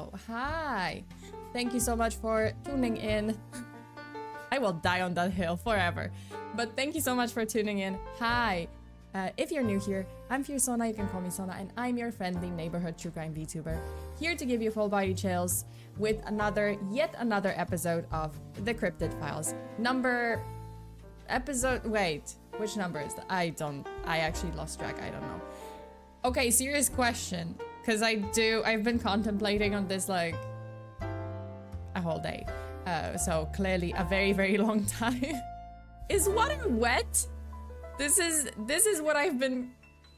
Hello. Hi. Thank you so much for tuning in. I will die on that hill forever. But thank you so much for tuning in. Hi. If you're new here, I'm FEARSONA, you can call me Sona, and I'm your friendly neighborhood true crime VTuber, here to give you full body chills with yet another episode of The Cryptid Files. Wait, which number is that? I actually lost track, I don't know. Okay, serious question, because I've been contemplating on this like a whole day. So clearly a very, very long time. Is water wet? This is what I've been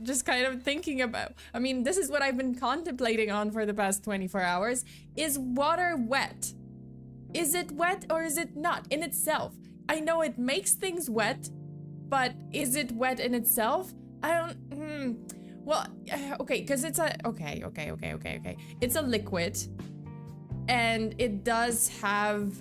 just kind of thinking about. I mean, this is what I've been contemplating on for the past 24 hours. Is water wet? Is it wet or is it not in itself? I know it makes things wet, but is it wet in itself? I don't, well, okay, because it's a, okay. It's a liquid, and it does have,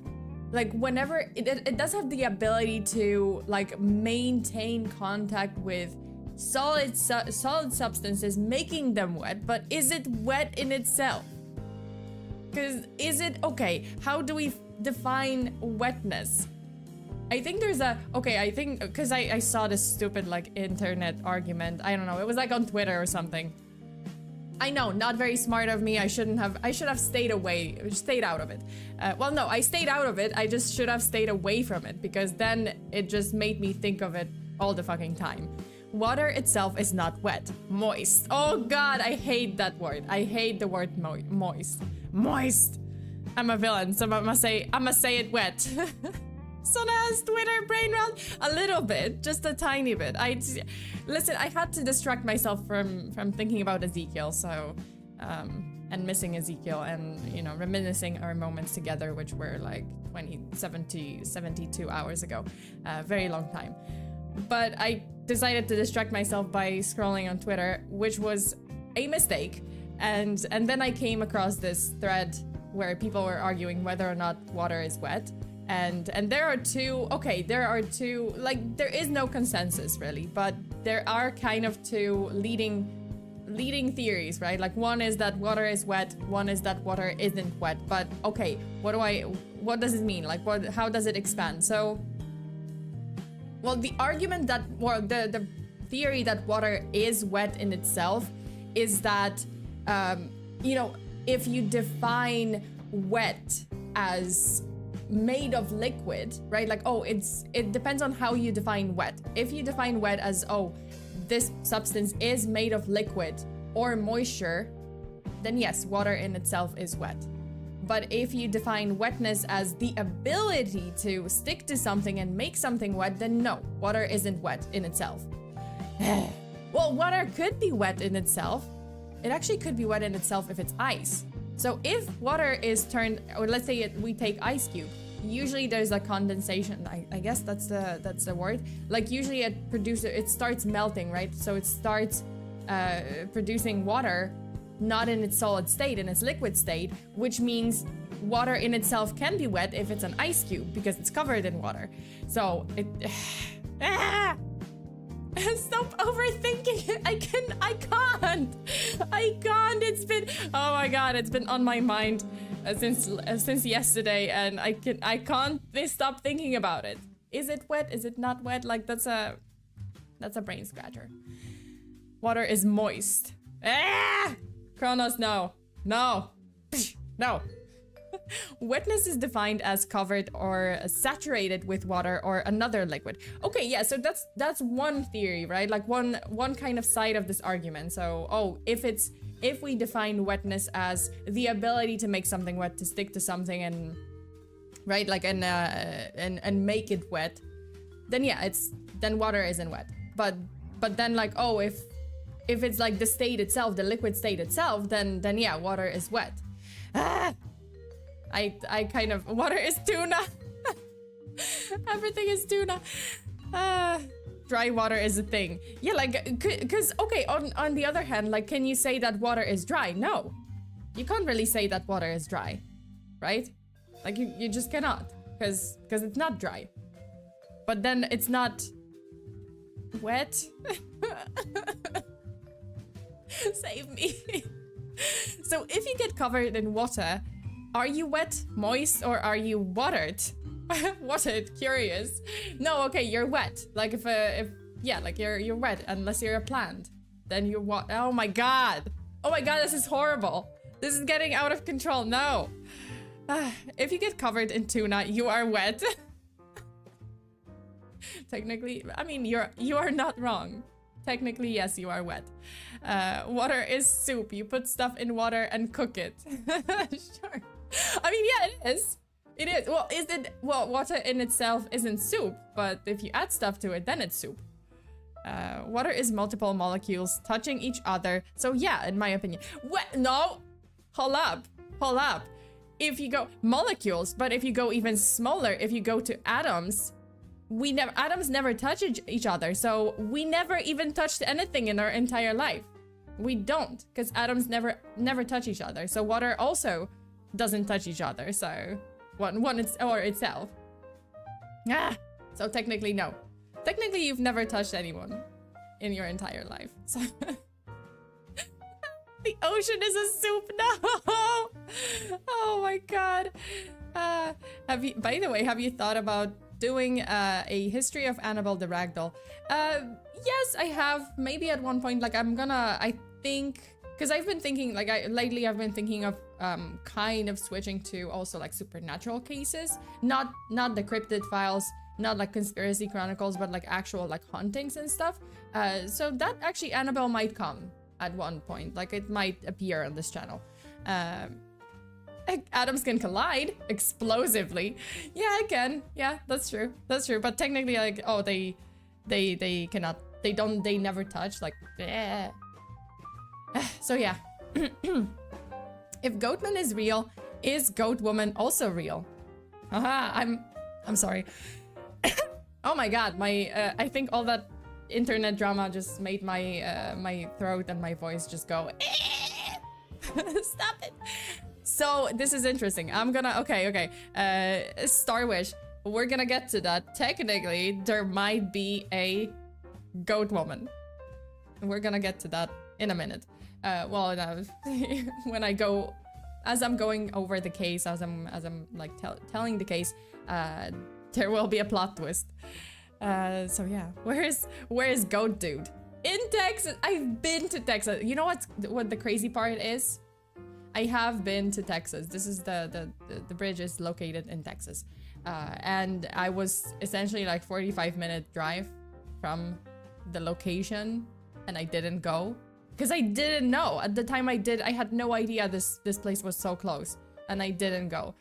like, whenever, it does have the ability to, like, maintain contact with solid substances, making them wet, but is it wet in itself? Because is it, okay, how do we define wetness? I think there's a, okay, I think, because I saw this stupid, like, internet argument, I don't know, it was, like, on Twitter or something. I know, not very smart of me. I should have stayed out of it. Well, no, I stayed out of it. I just should have stayed away from it, because then it just made me think of it all the fucking time. Water itself is not wet. Moist. Oh God, I hate that word. I hate the word moist. Moist. I'm a villain, so I'ma say it wet. Sona's Twitter brain rot a little bit, just a tiny bit. Listen, I had to distract myself from thinking about Ezekiel, so and missing Ezekiel, and you know, reminiscing our moments together, which were like 72 hours ago, very long time. But I decided to distract myself by scrolling on Twitter, which was a mistake, and then I came across this thread where people were arguing whether or not water is wet. And there are two, like, there is no consensus really, but there are kind of two leading theories, right? Like, one is that water is wet, one is that water isn't wet. But okay, what does it mean? Like, how does it expand? So, well, the argument that, well, the theory that water is wet in itself is that, you know, if you define wet as made of liquid, right? Like, oh, it depends on how you define wet. If you define wet as, oh, this substance is made of liquid or moisture, then yes, water in itself is wet. But if you define wetness as the ability to stick to something and make something wet, then no, water isn't wet in itself. Well, water could be wet in itself. It actually could be wet in itself if it's ice. So if water is turned, or let's say we take ice cube, usually there's a condensation. I guess that's the word. Like, usually it starts melting, right? So it starts producing water, not in its solid state, in its liquid state, which means water in itself can be wet if it's an ice cube because it's covered in water. So it. Stop overthinking it. I can't. It's been, oh my God, it's been on my mind since yesterday, and I can't stop thinking about it. Is it wet? Is it not wet? Like, that's a brain scratcher. Water is moist. Kronos, no. Wetness is defined as covered or saturated with water or another liquid. Okay, yeah, so that's one theory, right? Like, one kind of side of this argument. So, oh, if we define wetness as the ability to make something wet, to stick to something, and right, like, and make it wet, then yeah, then water isn't wet. But then, like, oh, if it's like the state itself, the liquid state itself, then yeah, water is wet. I kind of, water is tuna. Everything is tuna. Dry water is a thing. Yeah, like, cause okay, on the other hand, like, can you say that water is dry? No, you can't really say that water is dry, right? Like, you just cannot, cause it's not dry. But then it's not wet. Save me. So if you get covered in water, are you wet, moist, or are you watered? Watered, curious. No, okay, you're wet. Like if yeah, like you're wet unless you're a plant. Then you're what? Oh my god. Oh my god, this is horrible. This is getting out of control. No. If you get covered in tuna, you are wet. Technically, I mean, you are not wrong. Technically, yes, you are wet. Water is soup. You put stuff in water and cook it. Sure. I mean, yeah, it is. It is. Well, is it? Well, water in itself isn't soup, but if you add stuff to it, then it's soup. Water is multiple molecules touching each other. So yeah, in my opinion. What? No. Hold up. If you go molecules, but if you go even smaller, if you go to atoms, atoms never touch each other. So we never even touched anything in our entire life. We don't, because atoms never touch each other. So water also doesn't touch each other. So one or itself. So technically no. Technically you've never touched anyone in your entire life. So the ocean is a soup. No. Oh my god. By the way, have you thought about doing a history of Annabelle the Ragdoll? Yes, I have. Maybe at one point, like I think, because I've been thinking, like lately I've been thinking of kind of switching to also like supernatural cases, not the cryptid files, not like conspiracy chronicles, but like actual like hauntings and stuff. So that actually Annabelle might come at one point, like it might appear on this channel. Atoms can collide explosively. Yeah, I can. Yeah, that's true. That's true. But technically, like, oh, they cannot. They never touch. Like, bleh. So yeah. If Goatman is real, is Goatwoman also real? Haha. I'm sorry. Oh my god. My I think all that internet drama just made my my throat and my voice just go. Stop it. So this is interesting. I'm gonna okay. Star Wish. We're gonna get to that. Technically, there might be a goat woman. We're gonna get to that in a minute. Well, when I go, as I'm going over the case, as I'm like telling the case, there will be a plot twist. So yeah, where is Goat Dude? In Texas. I've been to Texas. You know what the crazy part is? I have been to Texas. This is the bridge is located in Texas. And I was essentially like 45-minute drive from the location, and I didn't go because I didn't know. At the time I had no idea this place was so close, and I didn't go.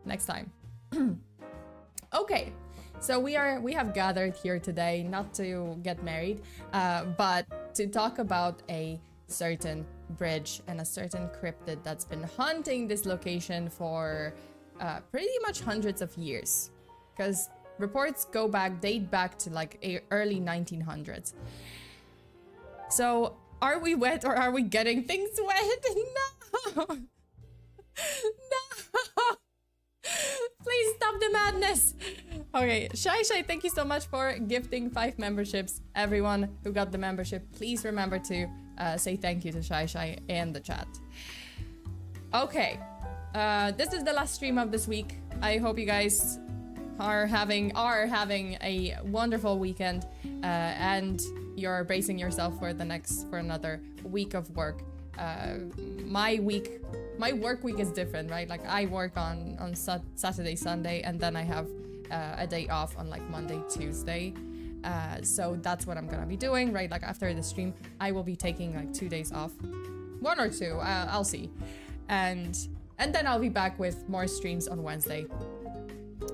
Next time. Okay. So we have gathered here today not to get married, but to talk about a certain bridge and a certain cryptid that's been haunting this location for pretty much hundreds of years, because reports date back to like early 1900s. So are we wet or are we getting things wet? No. No. Please stop the madness. Okay, Shai, thank you so much for gifting 5 memberships. Everyone who got the membership, please remember to say thank you to Shai and the chat. Okay, this is the last stream of this week. I hope you guys are having a wonderful weekend, and you're bracing yourself for another week of work. My work week is different, right? Like I work on Saturday, Sunday, and then I have a day off on like Monday, Tuesday. So that's what I'm gonna be doing, right? Like after the stream, I will be taking like 2 days off, 1 or 2, I'll see, and then I'll be back with more streams on Wednesday.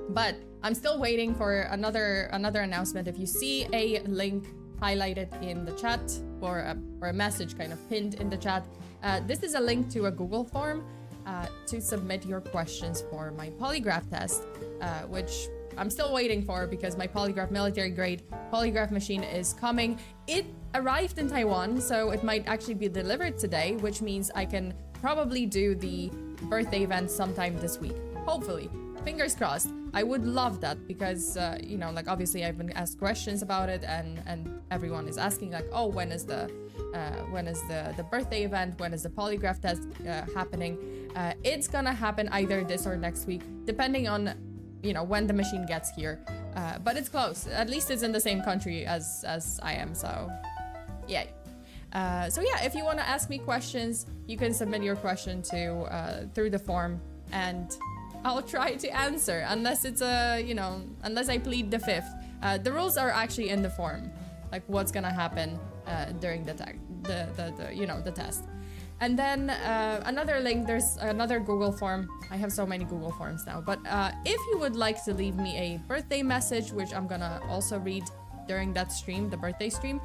But I'm still waiting for another announcement. If you see a link highlighted in the chat or a message kind of pinned in the chat, this is a link to a Google form to submit your questions for my polygraph test, which I'm still waiting for because my polygraph military grade polygraph machine is coming. It arrived in Taiwan, so it might actually be delivered today, which means I can probably do the birthday event sometime this week. Hopefully. fingers crossed. I would love that because, you know, like obviously I've been asked questions about it, and everyone is asking like, oh, when is the birthday event? When is the polygraph test happening? It's gonna happen either this or next week, depending on, you know, when the machine gets here. But it's close. At least it's in the same country as I am, so yay. So yeah, if you want to ask me questions, you can submit your question to through the form, and I'll try to answer, unless it's unless I plead the fifth. The rules are actually in the form, like what's gonna happen during the test. And then another link, there's another Google form. I have so many Google forms now, but if you would like to leave me a birthday message, which I'm gonna also read during that stream, the birthday stream,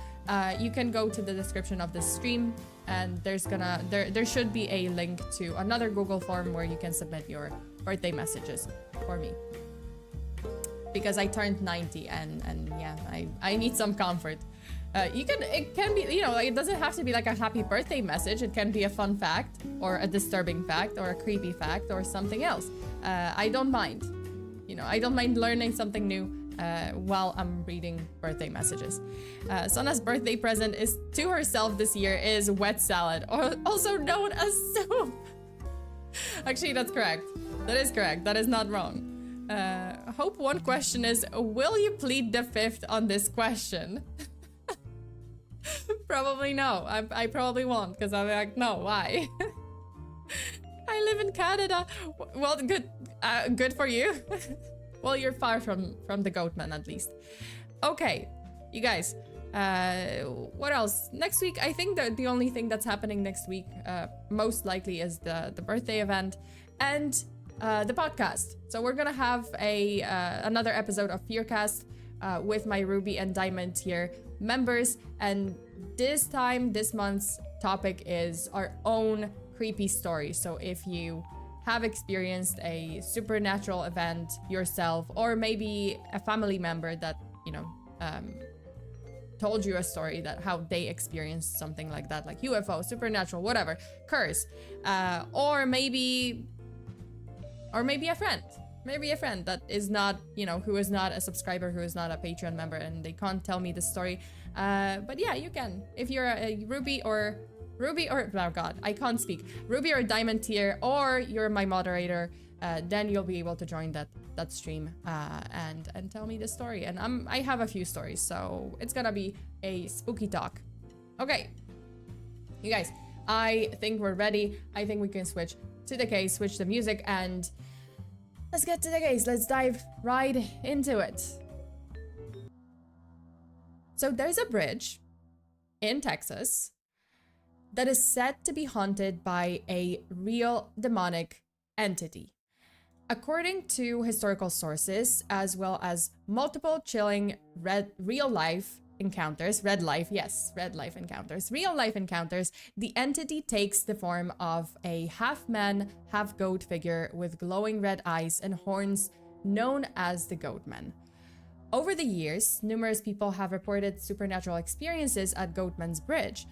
you can go to the description of this stream, and there should be a link to another Google form where you can submit your birthday messages for me, because I turned 90 and yeah, I need some comfort. It can be, you know, like, it doesn't have to be like a happy birthday message. It can be a fun fact or a disturbing fact or a creepy fact or something else. I don't mind, you know, I don't mind learning something new while I'm reading birthday messages. Sona's birthday present is to herself this year is wet salad, or also known as soup. Actually, that's correct. That is correct. That is not wrong. Hope one question is, will you plead the fifth on this question? Probably no. I probably won't, because I'm like, no, why? I live in Canada. Well, good for you. Well, you're far from the Goatman, at least. Okay, you guys. What else? Next week, I think that the only thing that's happening next week, most likely, is the birthday event and the podcast. So we're gonna have another episode of Fearcast with my Ruby and Diamond tier members, and this month's topic is our own creepy story. So if you have experienced a supernatural event yourself, or maybe a family member that, you know, told you a story that how they experienced something like that, like UFO, supernatural, whatever, curse, or maybe a friend. Maybe a friend that is not, you know, who is not a subscriber, who is not a Patreon member, and they can't tell me the story. But yeah, you can. If you're a Ruby or, oh god, I can't speak. Ruby or Diamond tier, or you're my moderator, then you'll be able to join that stream and tell me the story. And I have a few stories, so it's gonna be a spooky talk. Okay, you guys, I think we're ready. I think we can switch to the case, switch the music, and let's get to the case. Let's dive right into it. So there's a bridge in Texas that is said to be haunted by a real demonic entity. According to historical sources, as well as multiple chilling real life encounters, real life encounters, the entity takes the form of a half-man, half-goat figure with glowing red eyes and horns known as the Goatman. Over the years, numerous people have reported supernatural experiences at Goatman's Bridge.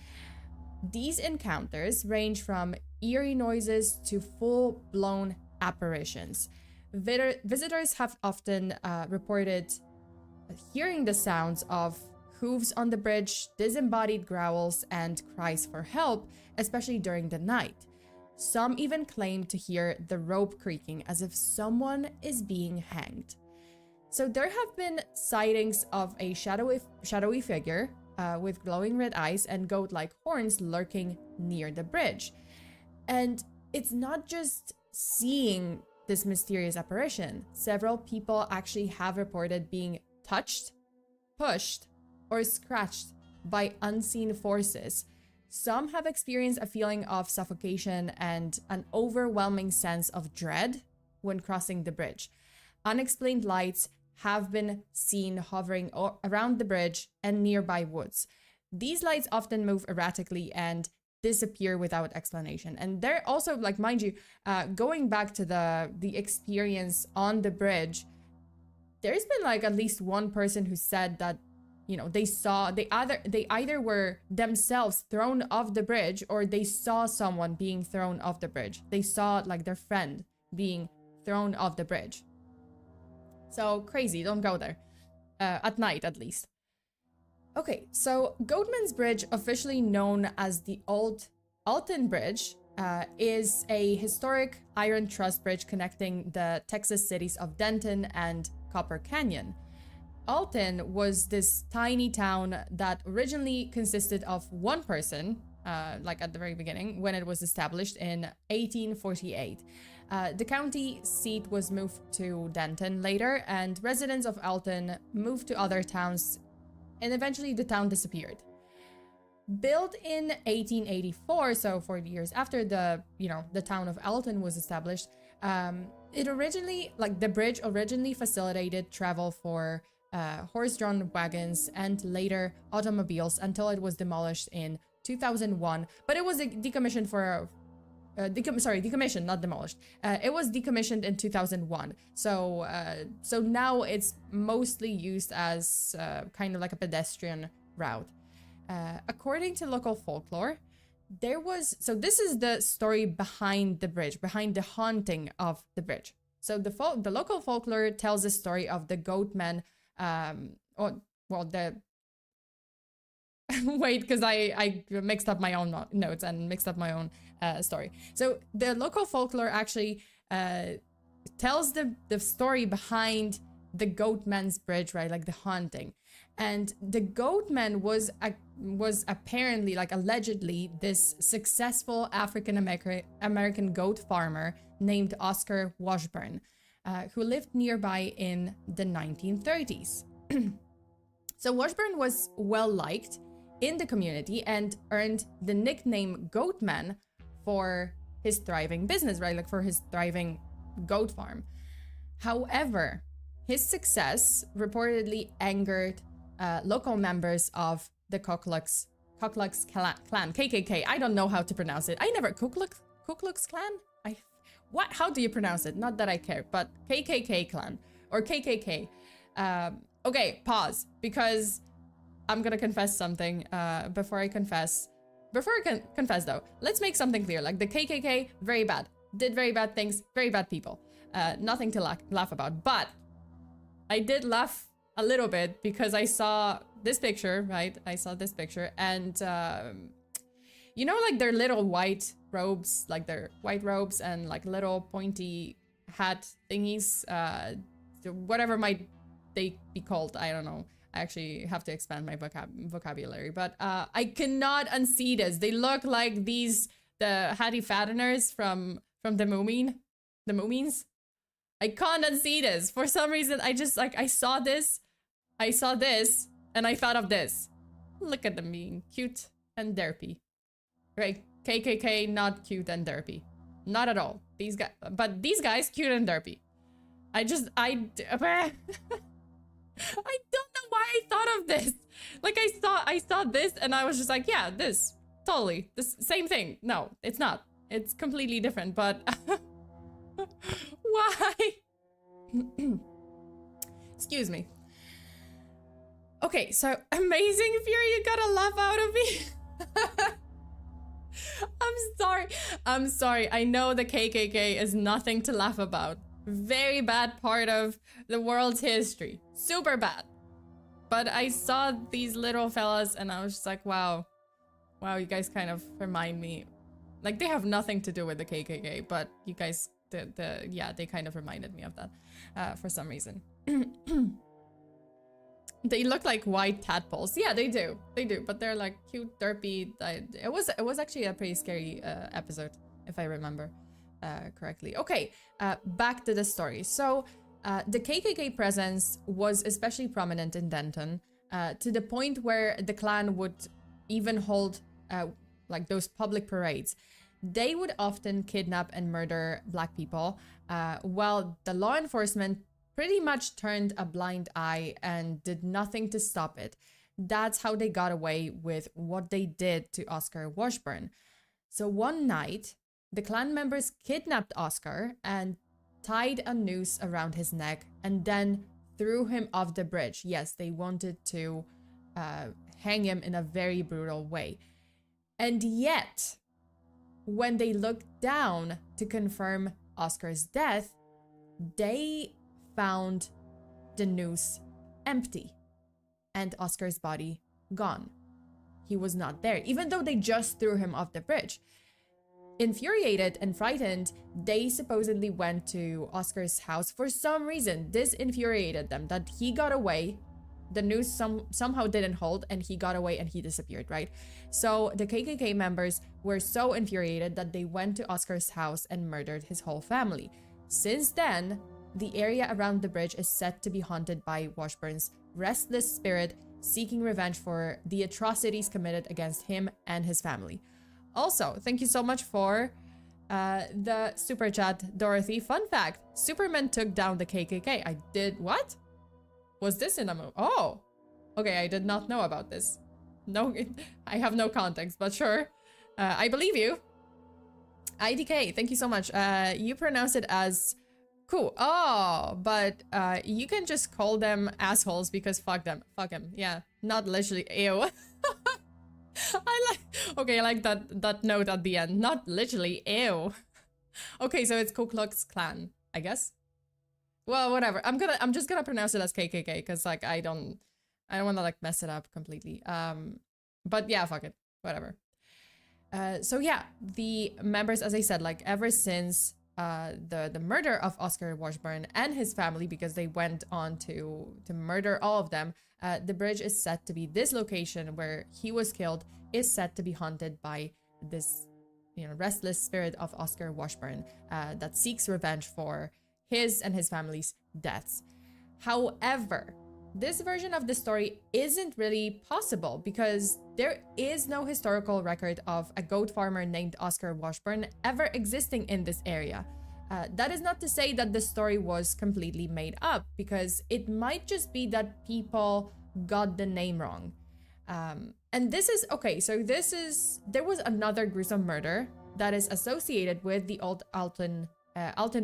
These encounters range from eerie noises to full-blown apparitions. Visitors have often reported hearing the sounds of hooves on the bridge, disembodied growls, and cries for help, especially during the night. Some even claim to hear the rope creaking as if someone is being hanged. So there have been sightings of a shadowy figure with glowing red eyes and goat-like horns lurking near the bridge. And it's not just seeing this mysterious apparition. Several people actually have reported being touched, pushed, or scratched by unseen forces. Some have experienced a feeling of suffocation and an overwhelming sense of dread when crossing the bridge. Unexplained lights have been seen hovering around the bridge and nearby woods. These lights often move erratically and disappear without explanation. And they're also, like, mind you, going back to the experience on the bridge, there's been like at least one person who said that, you know, they either were themselves thrown off the bridge, or they saw someone being thrown off the bridge. They saw like their friend being thrown off the bridge. So crazy, don't go there. At night, at least. Okay, so Goatman's Bridge, officially known as the Old Alton Bridge, is a historic iron truss bridge connecting the Texas cities of Denton and Copper Canyon. Alton was this tiny town that originally consisted of one person, like at the very beginning, when it was established in 1848. The county seat was moved to Denton later, and residents of Alton moved to other towns, and eventually the town disappeared. Built in 1884, so 40 years after the town of Alton was established, the bridge originally facilitated travel for horse-drawn wagons and later automobiles until it was demolished in 2001. But it was decommissioned decommissioned, not demolished. It was decommissioned in 2001. So now it's mostly used as kind of like a pedestrian route. According to local folklore, this is the story behind the bridge, behind the haunting of the bridge. So the local folklore tells the story of the Goatman, wait, because I mixed up my own notes and mixed up my own story. So the local folklore actually tells the story behind the Goatman's Bridge, right? Like the haunting. And the Goatman was apparently, like allegedly, this successful African goat farmer named Oscar Washburn, who lived nearby in the 1930s. So Washburn was well liked in the community and earned the nickname Goatman for his thriving business, right? Like for his thriving goat farm. However, his success reportedly angered local members of the Ku Klux Klan, KKK. I don't know how to pronounce it. Ku Klux Klan? How do you pronounce it? Not that I care, but KKK clan or KKK. Okay, pause, because I'm gonna confess something before I confess. Before I confess though, let's make something clear. Like the KKK, very bad. Did very bad things, very bad people. Nothing to laugh about. But I did laugh a little bit because I saw this picture, right? I saw this picture and you know, like their little white robes, like their white robes and like little pointy hat thingies, whatever might they be called, I don't know. I actually have to expand my vocabulary, but I cannot unsee this. They look like the Hattie Fatteners from the Moomins. I can't unsee this. For some reason, I just like, I saw this, and I thought of this. Look at them being cute and derpy. Right? KKK, not cute and derpy. Not at all. These guys, cute and derpy. I don't know why I thought of this. Like I saw this and I was just like, yeah, this, totally, this same thing. No, it's not. It's completely different, but why? Excuse me. Okay, so Amazing Fury, you got a laugh out of me. I'm sorry. I know the KKK is nothing to laugh about. Very bad part of the world's history. Super bad. But I saw these little fellas and I was just like, wow, you guys kind of remind me. Like, they have nothing to do with the KKK, but you guys, they kind of reminded me of that for some reason. They look like white tadpoles. Yeah, they do, but they're like cute, derpy. It was actually a pretty scary episode, if I remember correctly. Okay, back to the story. So the KKK presence was especially prominent in Denton, to the point where the Klan would even hold like those public parades. They would often kidnap and murder Black people, while the law enforcement pretty much turned a blind eye and did nothing to stop it. That's how they got away with what they did to Oscar Washburn. So one night, the Klan members kidnapped Oscar and tied a noose around his neck and then threw him off the bridge. Yes, they wanted to hang him in a very brutal way. And yet, when they looked down to confirm Oscar's death, they found the noose empty and Oscar's body gone. He was not there, even though they just threw him off the bridge. Infuriated and frightened, they supposedly went to Oscar's house for some reason. This infuriated them, that he got away. The noose somehow didn't hold and he got away and he disappeared, right? So the KKK members were so infuriated that they went to Oscar's house and murdered his whole family. Since then, the area around the bridge is said to be haunted by Washburn's restless spirit, seeking revenge for the atrocities committed against him and his family. Also, thank you so much for the super chat, Dorothy. Fun fact, Superman took down the KKK. I did what? Was this in a movie? Oh, okay, I did not know about this. No, I have no context, but sure. I believe you. IDK, thank you so much. You pronounce it as cool. Oh, but you can just call them assholes because fuck them. Fuck him. Yeah, not literally. Ew. I like that note at the end. Not literally. Ew. Okay, so it's Ku Klux Klan, I guess. Well, whatever. I'm just gonna pronounce it as KKK because like I don't want to like mess it up completely. But yeah, fuck it. Whatever. So yeah, the members, as I said, like ever since the murder of Oscar Washburn and his family, because they went on to murder all of them, the bridge is said to be this location where he was killed is said to be haunted by this, you know, restless spirit of Oscar Washburn that seeks revenge for his and his family's deaths. However, this version of the story isn't really possible because there is no historical record of a goat farmer named Oscar Washburn ever existing in this area. That is not to say that the story was completely made up, because it might just be that people got the name wrong. And this is, okay, so there was another gruesome murder that is associated with the old Alton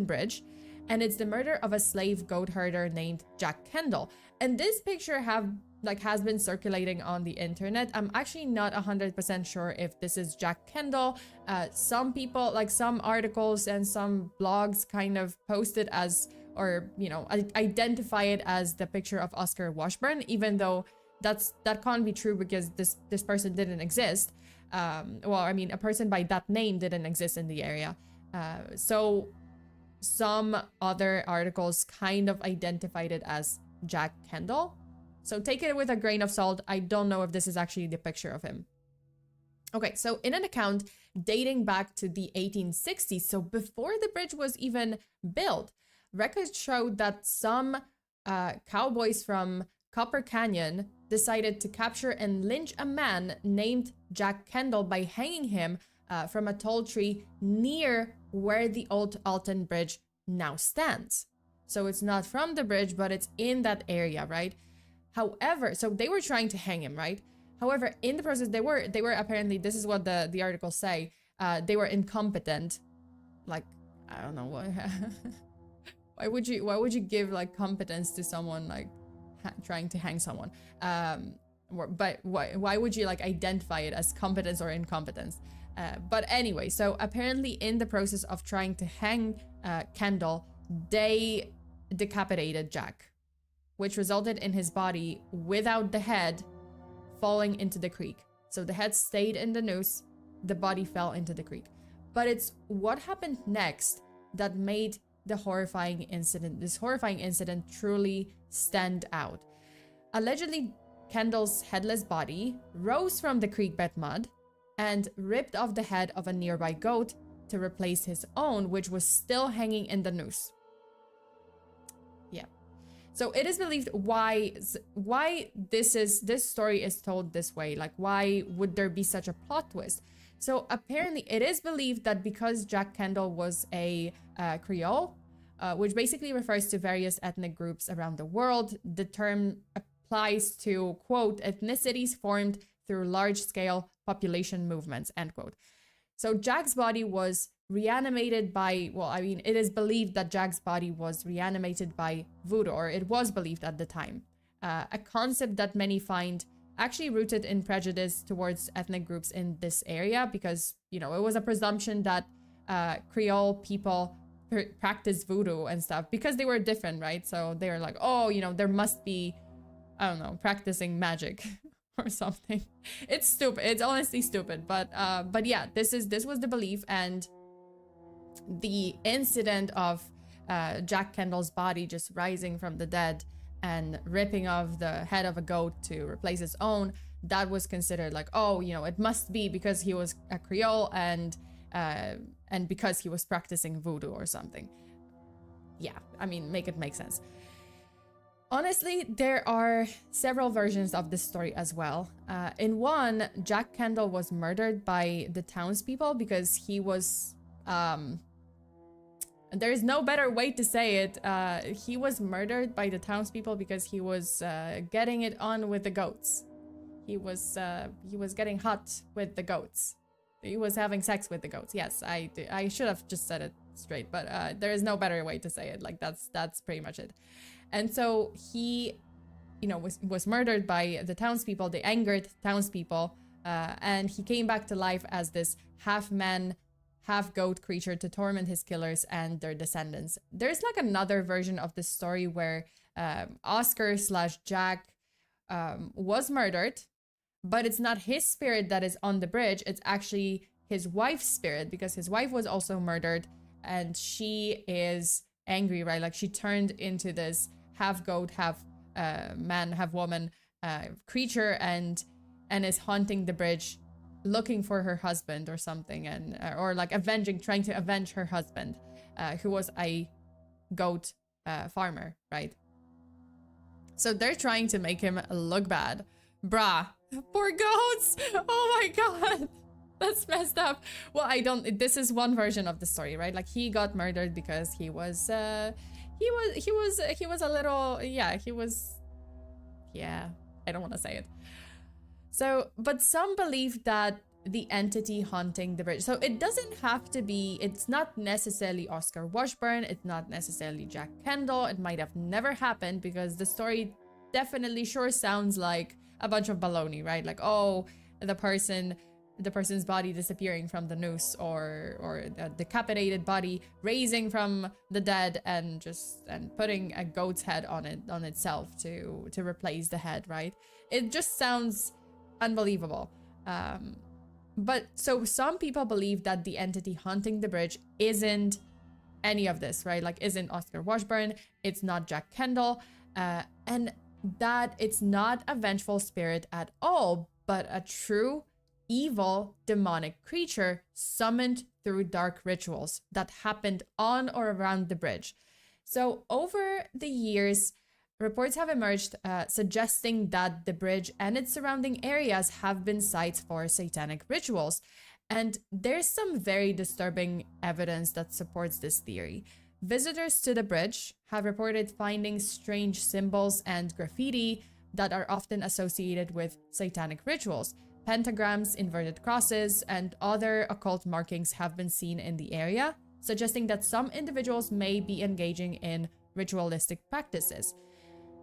Bridge, and it's the murder of a slave goat herder named Jack Kendall. And this picture has been circulating on the internet. I'm actually not 100% sure if this is Jack Kendall. Some people, like some articles and some blogs, kind of post it as, or you know, identify it as the picture of Oscar Washburn, even though that can't be true because this person didn't exist. Well, I mean, a person by that name didn't exist in the area. So some other articles kind of identified it as Jack Kendall. So take it with a grain of salt. I don't know if this is actually the picture of him. Okay, so in an account dating back to the 1860s, so before the bridge was even built, records showed that some cowboys from Copper Canyon decided to capture and lynch a man named Jack Kendall by hanging him from a tall tree near where the old Alton Bridge now stands. So it's not from the bridge, but it's in that area, right? However, so they were trying to hang him, right? However, in the process, they were apparently, this is what the articles say, they were incompetent. Like, I don't know why. why would you give like competence to someone like trying to hang someone? But why would you like identify it as competence or incompetence? But anyway, so apparently in the process of trying to hang Kendall, they decapitated Jack, which resulted in his body without the head falling into the creek. So the head stayed in the noose, the body fell into the creek. But it's what happened next that made this horrifying incident truly stand out. Allegedly, Kendall's headless body rose from the creek bed mud and ripped off the head of a nearby goat to replace his own, which was still hanging in the noose. Yeah. So it is believed why this story is told this way. Like, why would there be such a plot twist? So apparently it is believed that because Jack Kendall was a Creole, which basically refers to various ethnic groups around the world, the term applies to, quote, ethnicities formed through large-scale population movements, end quote. So Jack's body was reanimated by, well, I mean, it is believed that Jack's body was reanimated by voodoo, or it was believed at the time. A concept that many find actually rooted in prejudice towards ethnic groups in this area because, you know, it was a presumption that Creole people practice voodoo and stuff because they were different, right? So they were like, oh, you know, there must be, I don't know, practicing magic or something. It's stupid. It's honestly stupid. But yeah, this was the belief, and the incident of Jack Kendall's body just rising from the dead and ripping off the head of a goat to replace its own, that was considered like, oh, you know, it must be because he was a Creole and because he was practicing voodoo or something. Yeah, I mean, make it make sense. Honestly, there are several versions of this story as well. In one, Jack Kendall was murdered by the townspeople because he was... there is no better way to say it. He was murdered by the townspeople because he was getting it on with the goats. He was getting hot with the goats. He was having sex with the goats. Yes, I should have just said it straight, but there is no better way to say it. Like that's pretty much it. And so he, you know, was murdered by the townspeople, the angered townspeople, and he came back to life as this half-man, half-goat creature to torment his killers and their descendants. There's like another version of this story where Oscar/Jack was murdered, but it's not his spirit that is on the bridge. It's actually his wife's spirit, because his wife was also murdered and she is angry, right? Like she turned into this half-goat, half-man, half-woman creature and is haunting the bridge, looking for her husband or something, and or like trying to avenge her husband, who was a goat farmer, right? So they're trying to make him look bad. Bruh, poor goats. Oh my god, that's messed up. Well, this is one version of the story, right? Like he got murdered because he was a little, yeah, I don't want to say it. So, but some believe that the entity haunting the bridge, so it doesn't have to be, it's not necessarily Oscar Washburn, it's not necessarily Jack Kendall, it might have never happened, because the story definitely sure sounds like a bunch of baloney, right? Like, oh, the person's body disappearing from the noose, or the decapitated body raising from the dead and putting a goat's head on itself to replace the head, right? It just sounds unbelievable. But so some people believe that the entity haunting the bridge isn't any of this, right? Like isn't Oscar Washburn, it's not Jack Kendall, and that it's not a vengeful spirit at all, but a true evil demonic creature summoned through dark rituals that happened on or around the bridge. So over the years, reports have emerged suggesting that the bridge and its surrounding areas have been sites for satanic rituals. And there's some very disturbing evidence that supports this theory. Visitors to the bridge have reported finding strange symbols and graffiti that are often associated with satanic rituals. Pentagrams, inverted crosses, and other occult markings have been seen in the area, suggesting that some individuals may be engaging in ritualistic practices.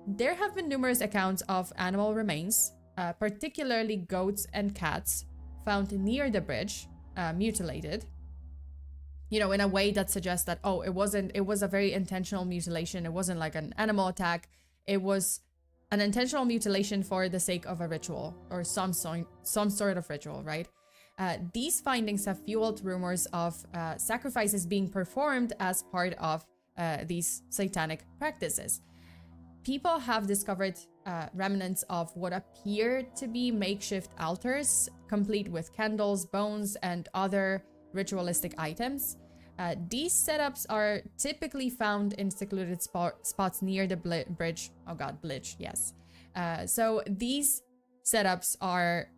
There have been numerous accounts of animal remains, particularly goats and cats, found near the bridge, mutilated, you know, in a way that suggests that, oh, it was a very intentional mutilation. It wasn't like an animal attack. It was an intentional mutilation for the sake of a ritual or some sort of ritual, right? These findings have fueled rumors of sacrifices being performed as part of these satanic practices. People have discovered remnants of what appear to be makeshift altars, complete with candles, bones, and other ritualistic items. These setups are typically found in secluded spots near the bridge. Oh god, bridge, yes. So these setups are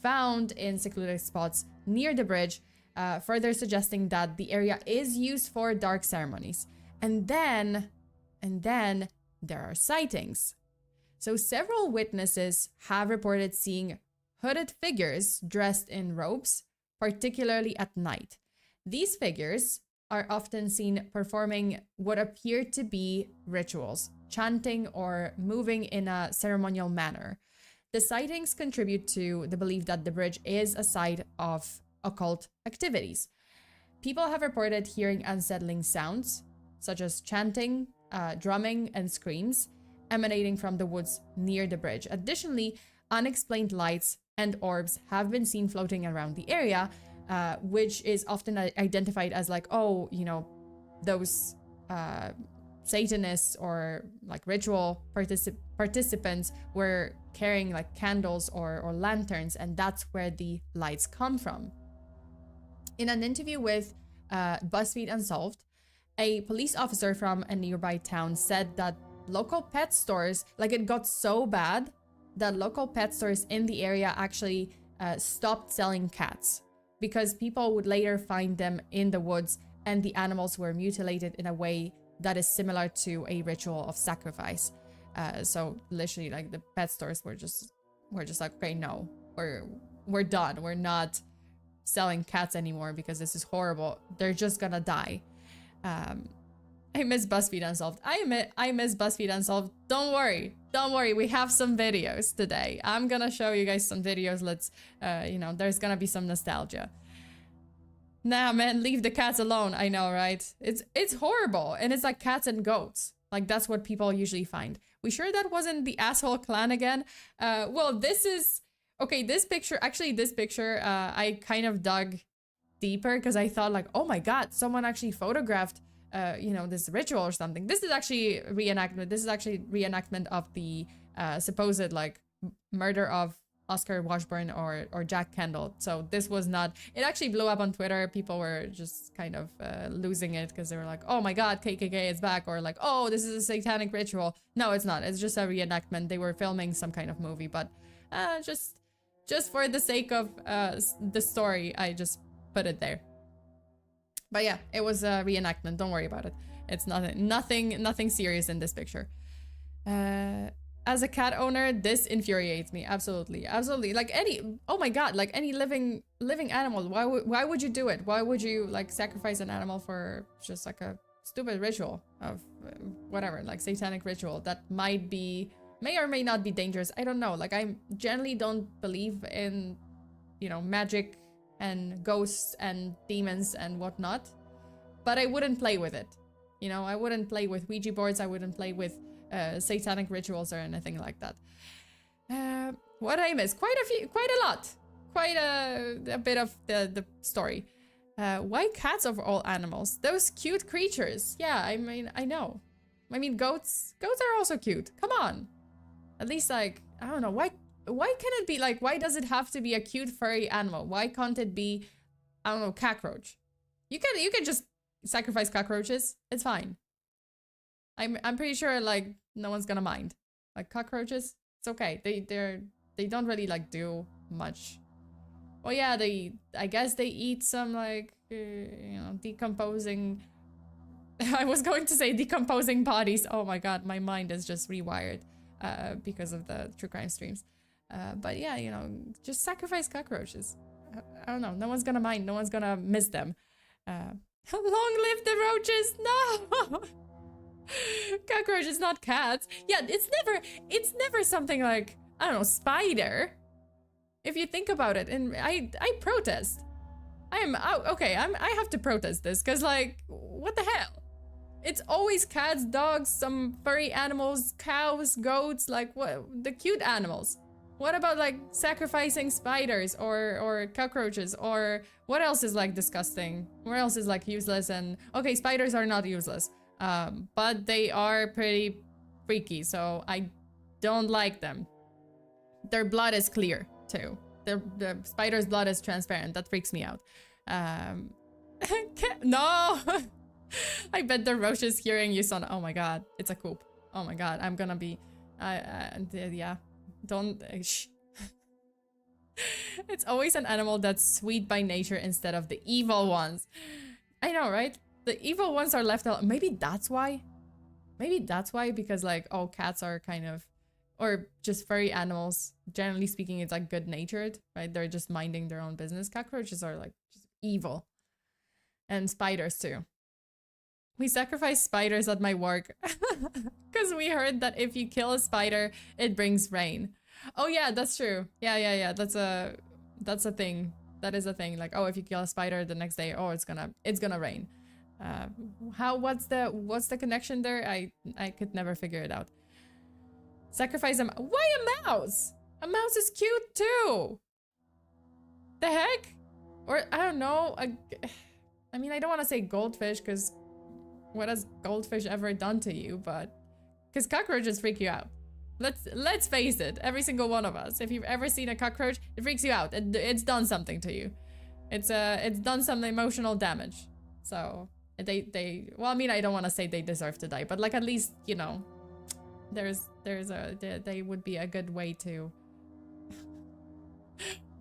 found in secluded spots near the bridge, further suggesting that the area is used for dark ceremonies. And then there are sightings. So several witnesses have reported seeing hooded figures dressed in robes, particularly at night. These figures are often seen performing what appear to be rituals, chanting or moving in a ceremonial manner. The sightings contribute to the belief that the bridge is a site of occult activities. People have reported hearing unsettling sounds, such as chanting, drumming, and screams emanating from the woods near the bridge. Additionally, unexplained lights and orbs have been seen floating around the area, which is often identified as like, oh, you know, those Satanists or like ritual participants were carrying like candles or lanterns, and that's where the lights come from. In an interview with BuzzFeed Unsolved, a police officer from a nearby town said that local pet stores, like it got so bad that local pet stores in the area actually stopped selling cats because people would later find them in the woods and the animals were mutilated in a way that is similar to a ritual of sacrifice. So literally like the pet stores were just like, okay, no, we're done. We're not selling cats anymore because this is horrible. They're just gonna die. I miss BuzzFeed Unsolved. I miss BuzzFeed Unsolved. Don't worry. We have some videos today. I'm gonna show you guys some videos. Let's, you know, there's gonna be some nostalgia. Nah, man, leave the cats alone. I know, right? It's horrible, and it's like cats and goats. Like that's what people usually find. We sure that wasn't the asshole clan again? Well, this is okay. This picture, I kind of dug deeper because I thought like, oh my god, someone actually photographed you know, this ritual or something. This is actually reenactment. This is actually reenactment of the supposed like murder of Oscar Washburn or Jack Kendall. So this was not, it actually blew up on Twitter. People were just kind of losing it because they were like, oh my god, KKK is back, or like, oh, this is a satanic ritual. No, it's not. It's just a reenactment. They were filming some kind of movie, but just for the sake of the story, I just put it there. But yeah, it was a reenactment. Don't worry about it. It's nothing serious in this picture. As a cat owner, this infuriates me. Absolutely. Like oh my god, like any living animal. Why would you do it? Why would you like sacrifice an animal for just like a stupid ritual of whatever, like satanic ritual that may or may not be dangerous? I don't know. Like I generally don't believe in, you know, magic and ghosts and demons and whatnot, but I wouldn't play with it. You know, I wouldn't play with Ouija boards. I wouldn't play with satanic rituals or anything like that. What I miss? Quite a lot. Quite a bit of the story. Why cats of all animals? Those cute creatures. Yeah, I mean, I know. I mean, goats are also cute. Come on. At least like, I don't know, why can it be like, why does it have to be a cute furry animal? Why can't it be, I don't know, cockroach? You can just sacrifice cockroaches. It's fine. I'm pretty sure like no one's gonna mind. Like cockroaches, it's okay. They don't really like do much. Well, yeah, I guess they eat some like you know, decomposing. I was going to say decomposing bodies. Oh my god, my mind is just rewired because of the true crime streams. But yeah, you know, just sacrifice cockroaches. I don't know. No one's gonna mind. No one's gonna miss them. Long live the roaches! No. Cockroaches, not cats. Yeah, it's never something like, I don't know, spider. If you think about it, and I protest. I have to protest this because like, what the hell? It's always cats, dogs, some furry animals, cows, goats, like what, the cute animals. What about like sacrificing spiders or cockroaches, or what else is like disgusting? What else is like useless? And okay, spiders are not useless. But they are pretty freaky, so I don't like them. Their blood is clear, too. The spider's blood is transparent. That freaks me out. No! I bet the roach is hearing you, son. Oh my god, it's a coop. Oh my god, I'm gonna be... yeah. Don't... shh. It's always an animal that's sweet by nature instead of the evil ones. I know, right? The evil ones are left out. Maybe that's why. Maybe that's why, because like, oh, cats are kind of, or just furry animals, generally speaking, it's like good-natured, right? They're just minding their own business. Cockroaches are like just evil. And spiders too. We sacrifice spiders at my work because we heard that if you kill a spider, it brings rain. Oh yeah, that's true. Yeah. That's a thing. That is a thing. Like, oh, if you kill a spider the next day, oh, it's gonna rain. What's the connection there? I could never figure it out. Sacrifice a why a mouse? A mouse is cute too. The heck? Or I don't know. I mean, I don't want to say goldfish because what has goldfish ever done to you? But because cockroaches freak you out. Let's face it. Every single one of us. If you've ever seen a cockroach, it freaks you out. It's done something to you. It's done some emotional damage. So well, I mean, I don't want to say they deserve to die, but like at least, you know, they would be a good way to.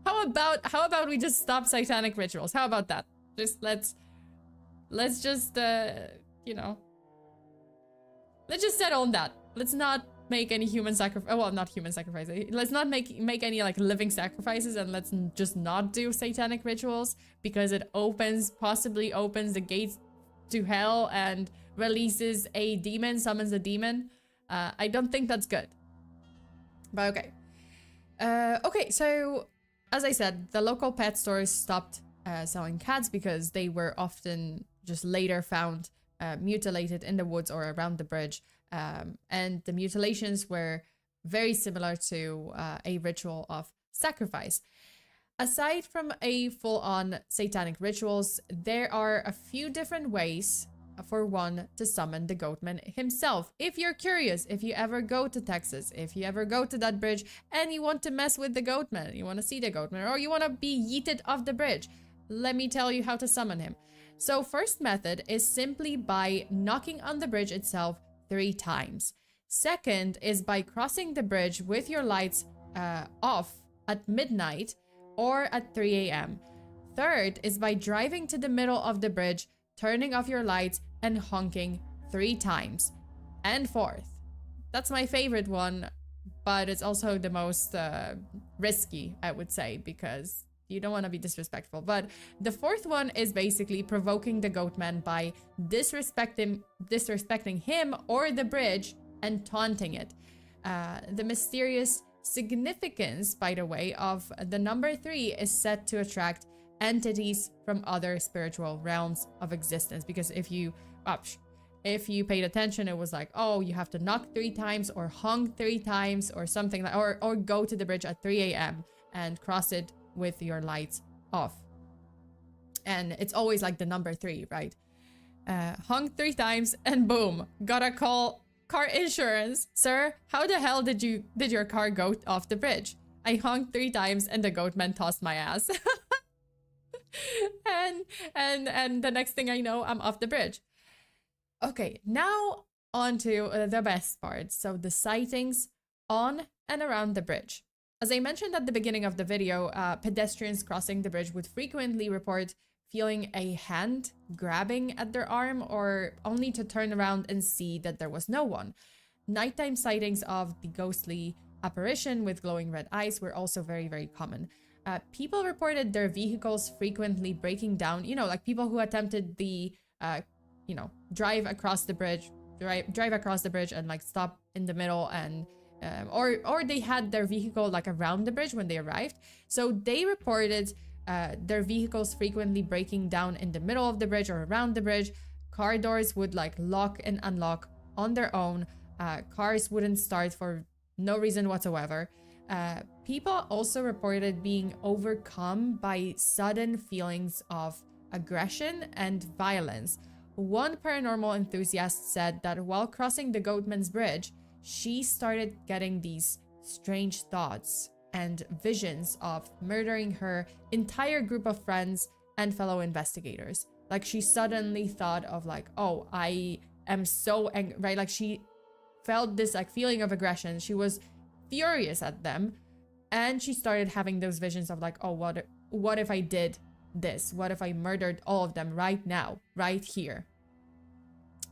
How about we just stop satanic rituals? How about that? Just let's just you know, let's just settle on that. Let's not make any human sacrifice. Well, not human sacrifices. Let's not make any like living sacrifices, and let's just not do satanic rituals because it possibly opens the gates to hell and releases a demon, summons a demon. I don't think that's good. But okay. Okay, so as I said, the local pet stores stopped selling cats because they were often just later found mutilated in the woods or around the bridge. And the mutilations were very similar to a ritual of sacrifice. Aside from a full-on satanic rituals, there are a few different ways for one to summon the Goatman himself. If you're curious, if you ever go to Texas, if you ever go to that bridge and you want to mess with the Goatman, you want to see the Goatman, or you want to be yeeted off the bridge, let me tell you how to summon him. So first method is simply by knocking on the bridge itself 3 times. Second is by crossing the bridge with your lights off at midnight or at 3 a.m. Third is by driving to the middle of the bridge, turning off your lights and honking 3 times. And fourth, that's my favorite one, but it's also the most risky, I would say, because you don't want to be disrespectful. But the fourth one is basically provoking the Goatman by disrespecting him or the bridge and taunting it. The mysterious significance, by the way, of the number 3 is set to attract entities from other spiritual realms of existence. Because if you paid attention, it was like, oh, you have to knock 3 times or honk 3 times or something like, or go to the bridge at 3 a.m. and cross it with your lights off. And it's always like the number 3, right? Honk 3 times and boom, gotta call car insurance. Sir, how the hell did your car go off the bridge? I honked 3 times and the Goatman tossed my ass. and the next thing I know, I'm off the bridge. Okay, now on to the best part. So the sightings on and around the bridge. As I mentioned at the beginning of the video, pedestrians crossing the bridge would frequently report feeling a hand grabbing at their arm, or only to turn around and see that there was no one. Nighttime sightings of the ghostly apparition with glowing red eyes were also very, very common. People reported their vehicles frequently breaking down, you know, like people who attempted the, you know, drive across the bridge and like stop in the middle and or they had their vehicle like around the bridge when they arrived. So they reported their vehicles frequently breaking down in the middle of the bridge or around the bridge. Car doors would like lock and unlock on their own. Cars wouldn't start for no reason whatsoever. People also reported being overcome by sudden feelings of aggression and violence. One paranormal enthusiast said that while crossing the Goatman's bridge, she started getting these strange thoughts and visions of murdering her entire group of friends and fellow investigators. Like she suddenly thought of like, oh, I am so angry, right? Like she felt this like feeling of aggression. She was furious at them, and she started having those visions of like, oh, what if I did this? What if I murdered all of them right now, right here?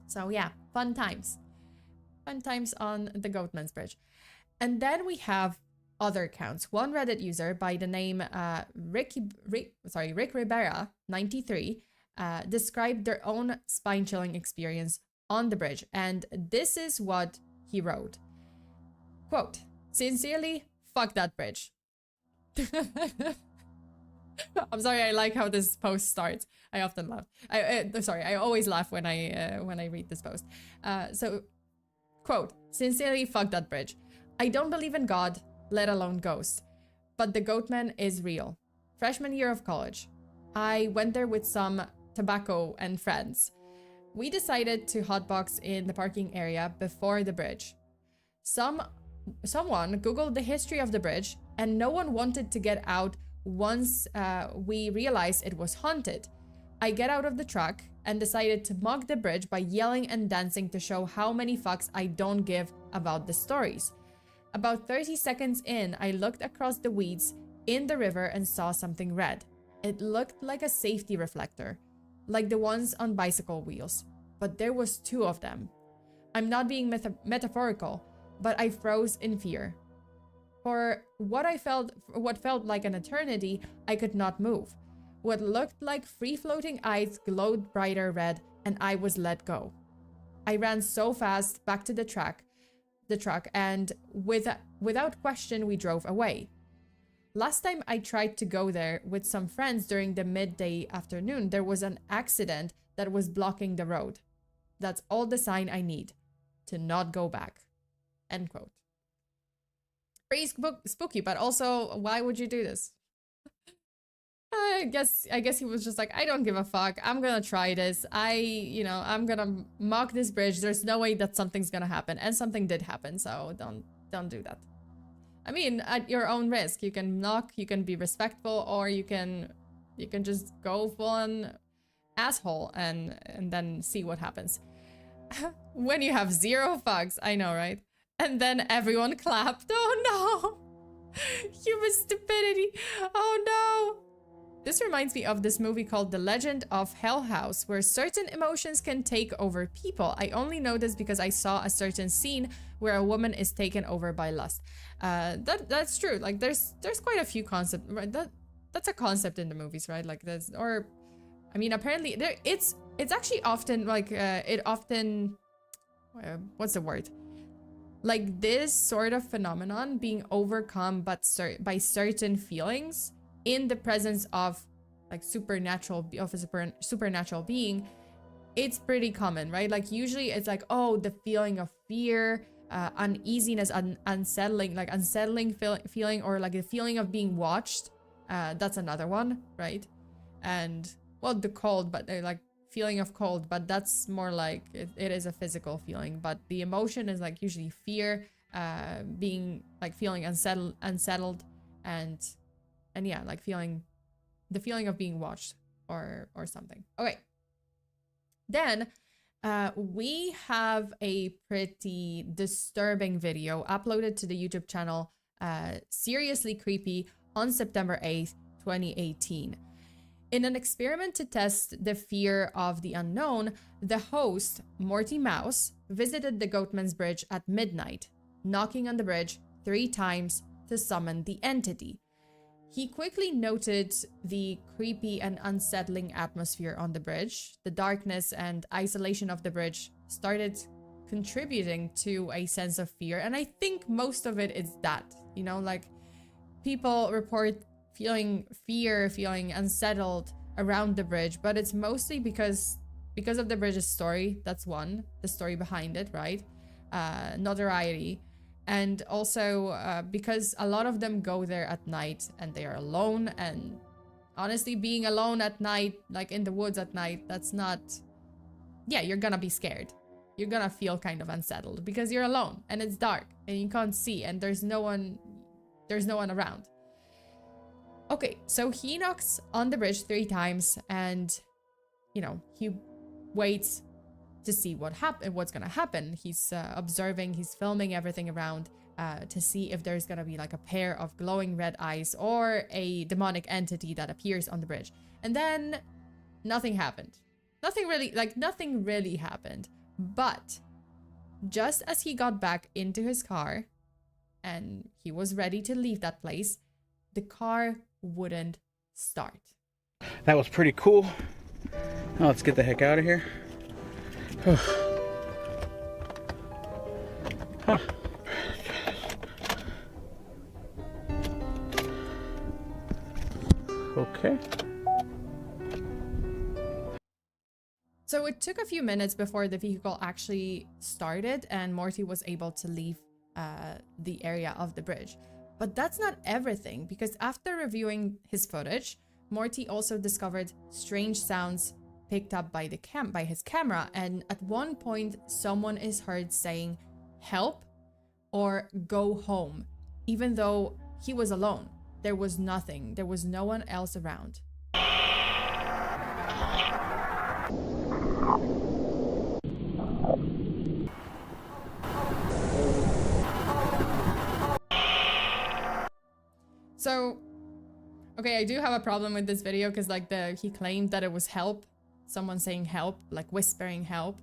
So yeah, fun times on the Goatman's bridge. And then we have other accounts. One Reddit user by the name Rick Rivera 93 described their own spine-chilling experience on the bridge, and this is what he wrote. Quote, "Sincerely, fuck that bridge." I'm sorry, I like how this post starts. I often laugh. I always laugh when I read this post. So, quote, sincerely, fuck that bridge. I don't believe in God, let alone ghosts. But the Goatman is real. Freshman year of college. I went there with some tobacco and friends. We decided to hotbox in the parking area before the bridge. Someone Googled the history of the bridge, and no one wanted to get out once we realized it was haunted. I get out of the truck and decided to mock the bridge by yelling and dancing to show how many fucks I don't give about the stories. About 30 seconds in, I looked across the weeds in the river and saw something red. It looked like a safety reflector, like the ones on bicycle wheels, but there was 2 of them. I'm not being metaphorical, but I froze in fear. For what felt like an eternity, I could not move. What looked like free-floating eyes glowed brighter red, and I was let go. I ran so fast back to the truck, and without question, we drove away. Last time I tried to go there with some friends during the midday afternoon, there was an accident that was blocking the road. That's all the sign I need to not go back. End quote. Pretty spooky, but also, why would you do this? I guess he was just like, I don't give a fuck. I'm gonna try this. I'm gonna mock this bridge. There's no way that something's gonna happen, and something did happen. So don't do that. I mean, at your own risk. You can knock. You can be respectful, or you can just go full on asshole and then see what happens. When you have 0 fucks, I know, right? And then everyone clapped. Oh no! Human stupidity. Oh no! This reminds me of this movie called The Legend of Hell House, where certain emotions can take over people. I only know this because I saw a certain scene where a woman is taken over by lust. That's true. Like there's quite a few concepts. Right? That's a concept in the movies, right? Like there's, or I mean, apparently it's actually often like what's the word? Like this sort of phenomenon being overcome by certain feelings in the presence of like supernatural being, it's pretty common, right? Like usually it's like, oh, the feeling of fear, uneasiness, unsettling feeling, or like the feeling of being watched. That's another one, right? And well, the cold, but like feeling of cold, but that's more like it is a physical feeling. But the emotion is like usually fear, being like feeling unsettled, and yeah, like the feeling of being watched or something. Okay. Then we have a pretty disturbing video uploaded to the YouTube channel, Seriously Creepy, on September 8th, 2018. In an experiment to test the fear of the unknown, the host, Morty Mouse, visited the Goatman's Bridge at midnight, knocking on the bridge 3 times to summon the entity. He quickly noted the creepy and unsettling atmosphere on the bridge. The darkness and isolation of the bridge started contributing to a sense of fear, and I think most of it is that, you know, like people report feeling fear, feeling unsettled around the bridge, but it's mostly because of the bridge's story. That's one, the story behind it, right? Notoriety. And also because a lot of them go there at night and they are alone, and honestly, being alone at night, like in the woods at night, that's not, yeah, you're gonna be scared. You're gonna feel kind of unsettled because you're alone and it's dark and you can't see and there's no one around. Okay, so he knocks on the bridge 3 times and, you know, he waits to see what's gonna happen. He's observing, he's filming everything around to see if there's gonna be like a pair of glowing red eyes or a demonic entity that appears on the bridge. And then nothing happened. Nothing really happened. But just as he got back into his car and he was ready to leave that place, the car wouldn't start. That was pretty cool. Now let's get the heck out of here. Huh. Okay. So it took a few minutes before the vehicle actually started and Morty was able to leave the area of the bridge. But that's not everything, because after reviewing his footage, Morty also discovered strange sounds picked up by his camera, and at one point someone is heard saying help or go home, even though he was alone. There was nothing. There was no one else around. So, okay, I do have a problem with this video because like he claimed that it was help, someone saying help, like whispering help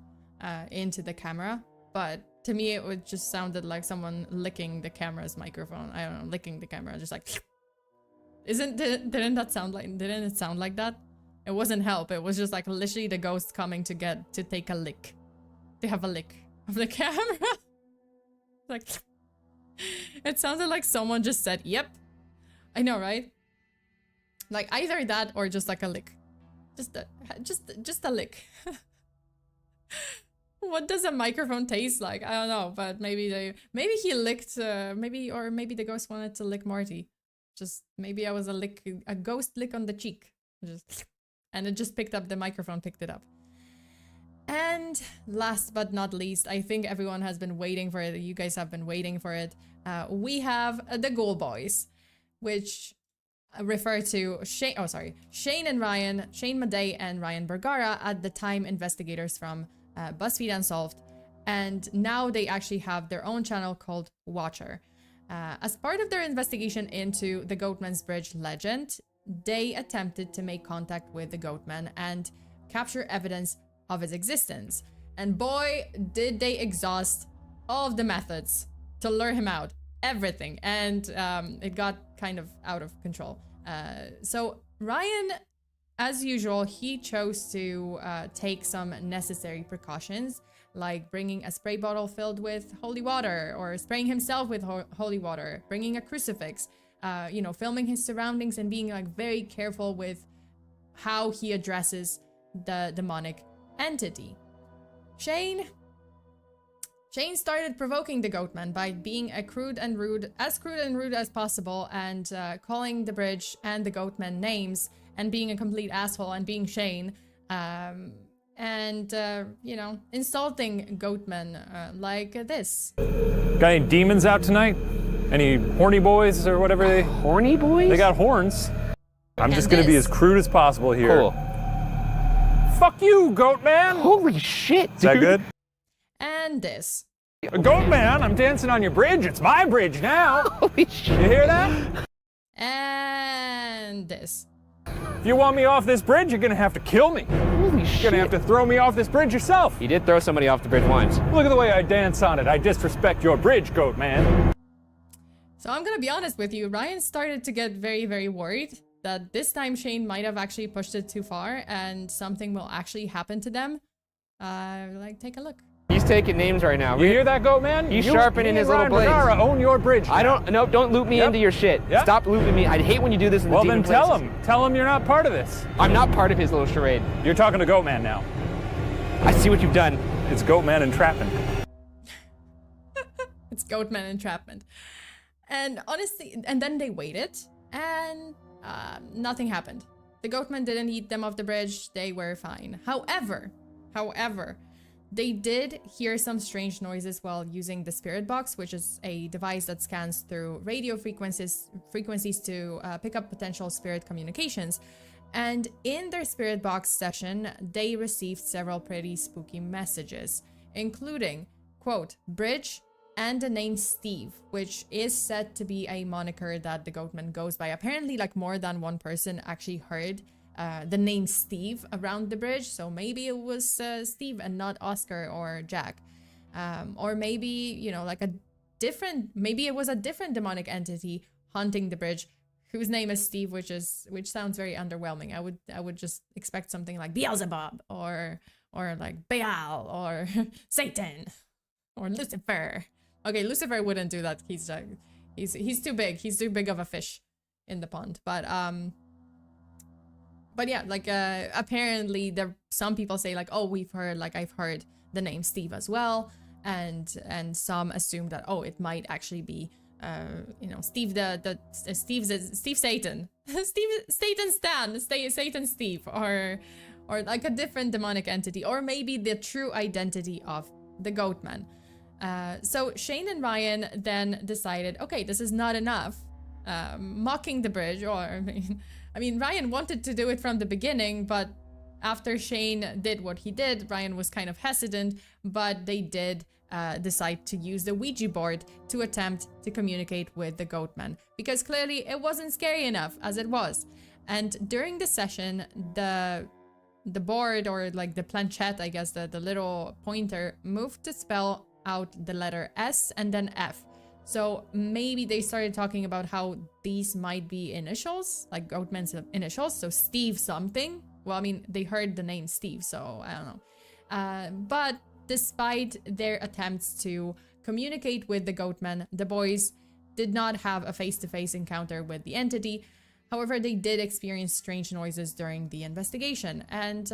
into the camera. But to me, it just sounded like someone licking the camera's microphone. I don't know, licking the camera, just like, didn't it sound like that? It wasn't help. It was just like literally the ghost coming to take a lick. To have a lick of the camera. Like, it sounded like someone just said, yep. I know, right? Like either that or just like a lick. Just a lick. What does a microphone taste like? I don't know, but maybe he licked maybe the ghost wanted to lick Morty. Just maybe I was a ghost lick on the cheek. And it just picked up, the microphone picked it up. And last but not least, I think everyone has been waiting for it. You guys have been waiting for it. We have the Ghoul Boys, which refer to Shane Madej and Ryan Bergara, at the time investigators from BuzzFeed Unsolved, and now they actually have their own channel called Watcher. As part of their investigation into the Goatman's Bridge legend, they attempted to make contact with the Goatman and capture evidence of his existence. And boy, did they exhaust all of the methods to lure him out. Everything. And it got kind of out of control. So Ryan, as usual, he chose to take some necessary precautions, like bringing a spray bottle filled with holy water, or spraying himself with holy water, bringing a crucifix, you know, filming his surroundings and being like very careful with how he addresses the demonic entity. Shane started provoking the Goatman by being as crude and rude as possible, and calling the bridge and the Goatman names, and being a complete asshole, and being Shane, and you know, insulting Goatman like this. Got any demons out tonight? Any horny boys or whatever they... Horny boys? They got horns. I'm just gonna be as crude as possible here. Cool. Fuck you, Goatman! Holy shit, dude. Is that good? And this. Goatman, I'm dancing on your bridge. It's my bridge now. Holy shit. You hear that? And this. If you want me off this bridge, you're gonna have to kill me. Holy shit. You're gonna have to throw me off this bridge yourself. You did throw somebody off the bridge once. Look at the way I dance on it. I disrespect your bridge, Goatman. So I'm gonna be honest with you, Ryan started to get very, very worried that this time Shane might have actually pushed it too far and something will actually happen to them. Like, take a look. He's taking names right now. You hear that, Goatman? He's sharpening his little blades. Ryan Bergara own your bridge now. Don't loop me into your shit. Yep. Stop looping me. I hate when you do this in the demon places. Well, then tell him you're not part of this. I'm not part of his little charade. You're talking to Goatman now. I see what you've done. It's Goatman entrapment. It's Goatman entrapment. And honestly, and then they waited, and nothing happened. The Goatman didn't eat them off the bridge. They were fine. However, they did hear some strange noises while using the spirit box, which is a device that scans through radio frequencies to pick up potential spirit communications. And in their spirit box session, they received several pretty spooky messages, including, quote, bridge, and the name Steve, which is said to be a moniker that the Goatman goes by. Apparently, like, more than one person actually heard the name Steve around the bridge, so maybe it was Steve and not Oscar or Jack, or maybe, you know, like maybe it was a different demonic entity haunting the bridge whose name is Steve, which sounds very underwhelming. I would just expect something like Beelzebub or like Baal or Satan or Lucifer. Okay, Lucifer wouldn't do that. He's too big. He's too big of a fish in the pond. But But yeah, like apparently some people say like, oh, I've heard the name Steve as well, and some assume that, oh, it might actually be you know, Steve Steve Satan, Satan Stan, Satan Steve, or like a different demonic entity, or maybe the true identity of the Goatman. So Shane and Ryan then decided, okay, this is not enough. Mocking the bridge, or I mean, Ryan wanted to do it from the beginning, but after Shane did what he did, Ryan was kind of hesitant, but they did decide to use the Ouija board to attempt to communicate with the Goatman, because clearly it wasn't scary enough as it was. And during the session, the board, or like the planchette, I guess, the little pointer, moved to spell out the letter S and then F. So maybe they started talking about how these might be initials, like Goatman's initials, so Steve something. Well, I mean, they heard the name Steve, so I don't know. But despite their attempts to communicate with the Goatman, the boys did not have a face-to-face encounter with the entity. However, they did experience strange noises during the investigation. And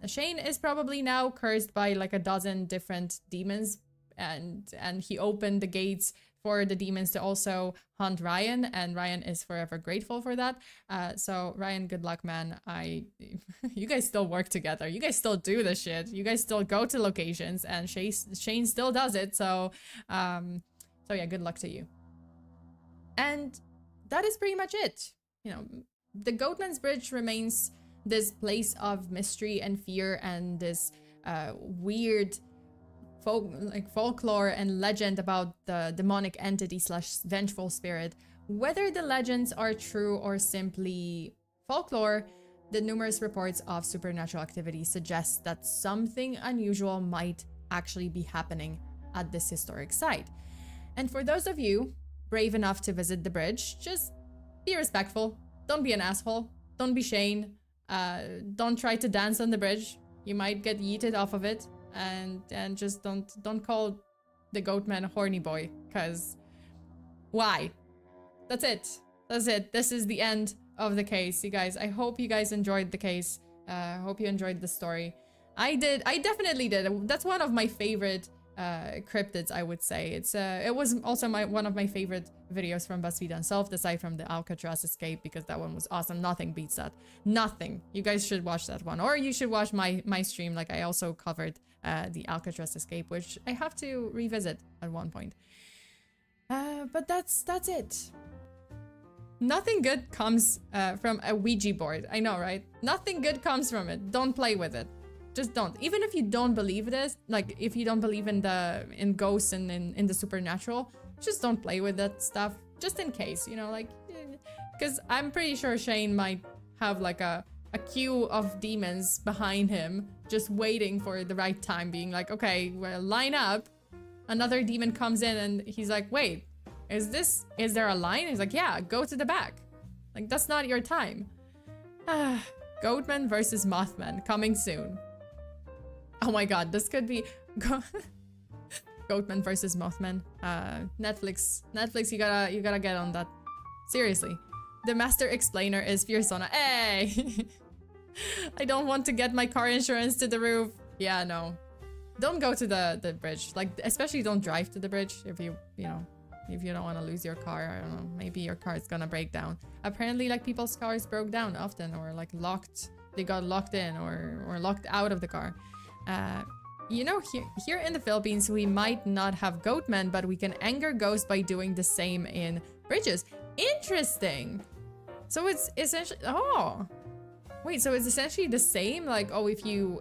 Shane is probably now cursed by like a dozen different demons, and he opened the gates for the demons to also hunt Ryan, and Ryan is forever grateful for that. So Ryan, good luck, man. You guys still work together. You guys still do this shit. You guys still go to locations, and Shane still does it. So yeah, good luck to you. And that is pretty much it. You know, the Goatman's Bridge remains this place of mystery and fear, and this weird folklore and legend about the demonic entity / vengeful spirit. Whether the legends are true or simply folklore, the numerous reports of supernatural activity suggest that something unusual might actually be happening at this historic site. And for those of you brave enough to visit the bridge, just be respectful. Don't be an asshole. Don't be Shane. Don't try to dance on the bridge. You might get yeeted off of it. And just don't call the Goatman a horny boy, cause why? That's it. That's it. This is the end of the case, you guys. I hope you guys enjoyed the case. I hope you enjoyed the story. I did. I definitely did. That's one of my favorite cryptids, I would say. It was also one of my favorite videos from BuzzFeed Unsolved, aside from the Alcatraz escape, because that one was awesome. Nothing beats that. Nothing. You guys should watch that one, or you should watch my stream. Like, I also covered the Alcatraz escape, which I have to revisit at one point. But that's it. Nothing good comes from a Ouija board. I know, right? Nothing good comes from it. Don't play with it. Just don't. Even if you don't believe this, like if you don't believe in ghosts and in the supernatural, just don't play with that stuff. Just in case, you know, like, because I'm pretty sure Shane might have like a queue of demons behind him, just waiting for the right time, being like, okay, well, line up. Another demon comes in and he's like, wait, is there a line? He's like, yeah, go to the back. Like, that's not your time. Goatman versus Mothman coming soon. Oh my god, this could be Goatman versus Mothman. Netflix, you gotta get on that. Seriously. The master explainer is FEARSONA. Hey! I don't want to get my car insurance to the roof. Yeah, no. Don't go to the bridge. Like, especially don't drive to the bridge if you don't want to lose your car. I don't know. Maybe your car is gonna break down. Apparently, like, people's cars broke down often, or like locked. They got locked in or locked out of the car. You know, here in the Philippines, we might not have Goatmen, but we can anger ghosts by doing the same in bridges. Interesting. So it's essentially, oh, wait, so it's essentially the same? Like, oh, if you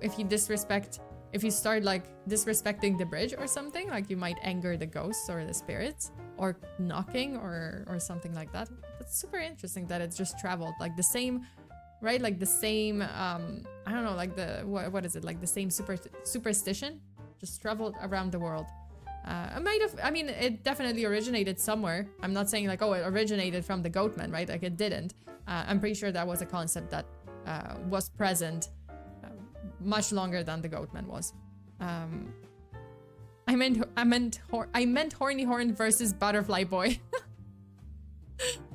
start like disrespecting the bridge or something, like you might anger the ghosts or the spirits, or knocking or something like that. That's super interesting that it's just traveled like the same. Right, like the same, I don't know, like the, what is it? Like the same superstition just traveled around the world. It definitely originated somewhere. I'm not saying like, oh, it originated from the Goatman, right? Like it didn't. I'm pretty sure that was a concept that was present much longer than the Goatman was. I meant Horny Horn versus Butterfly Boy.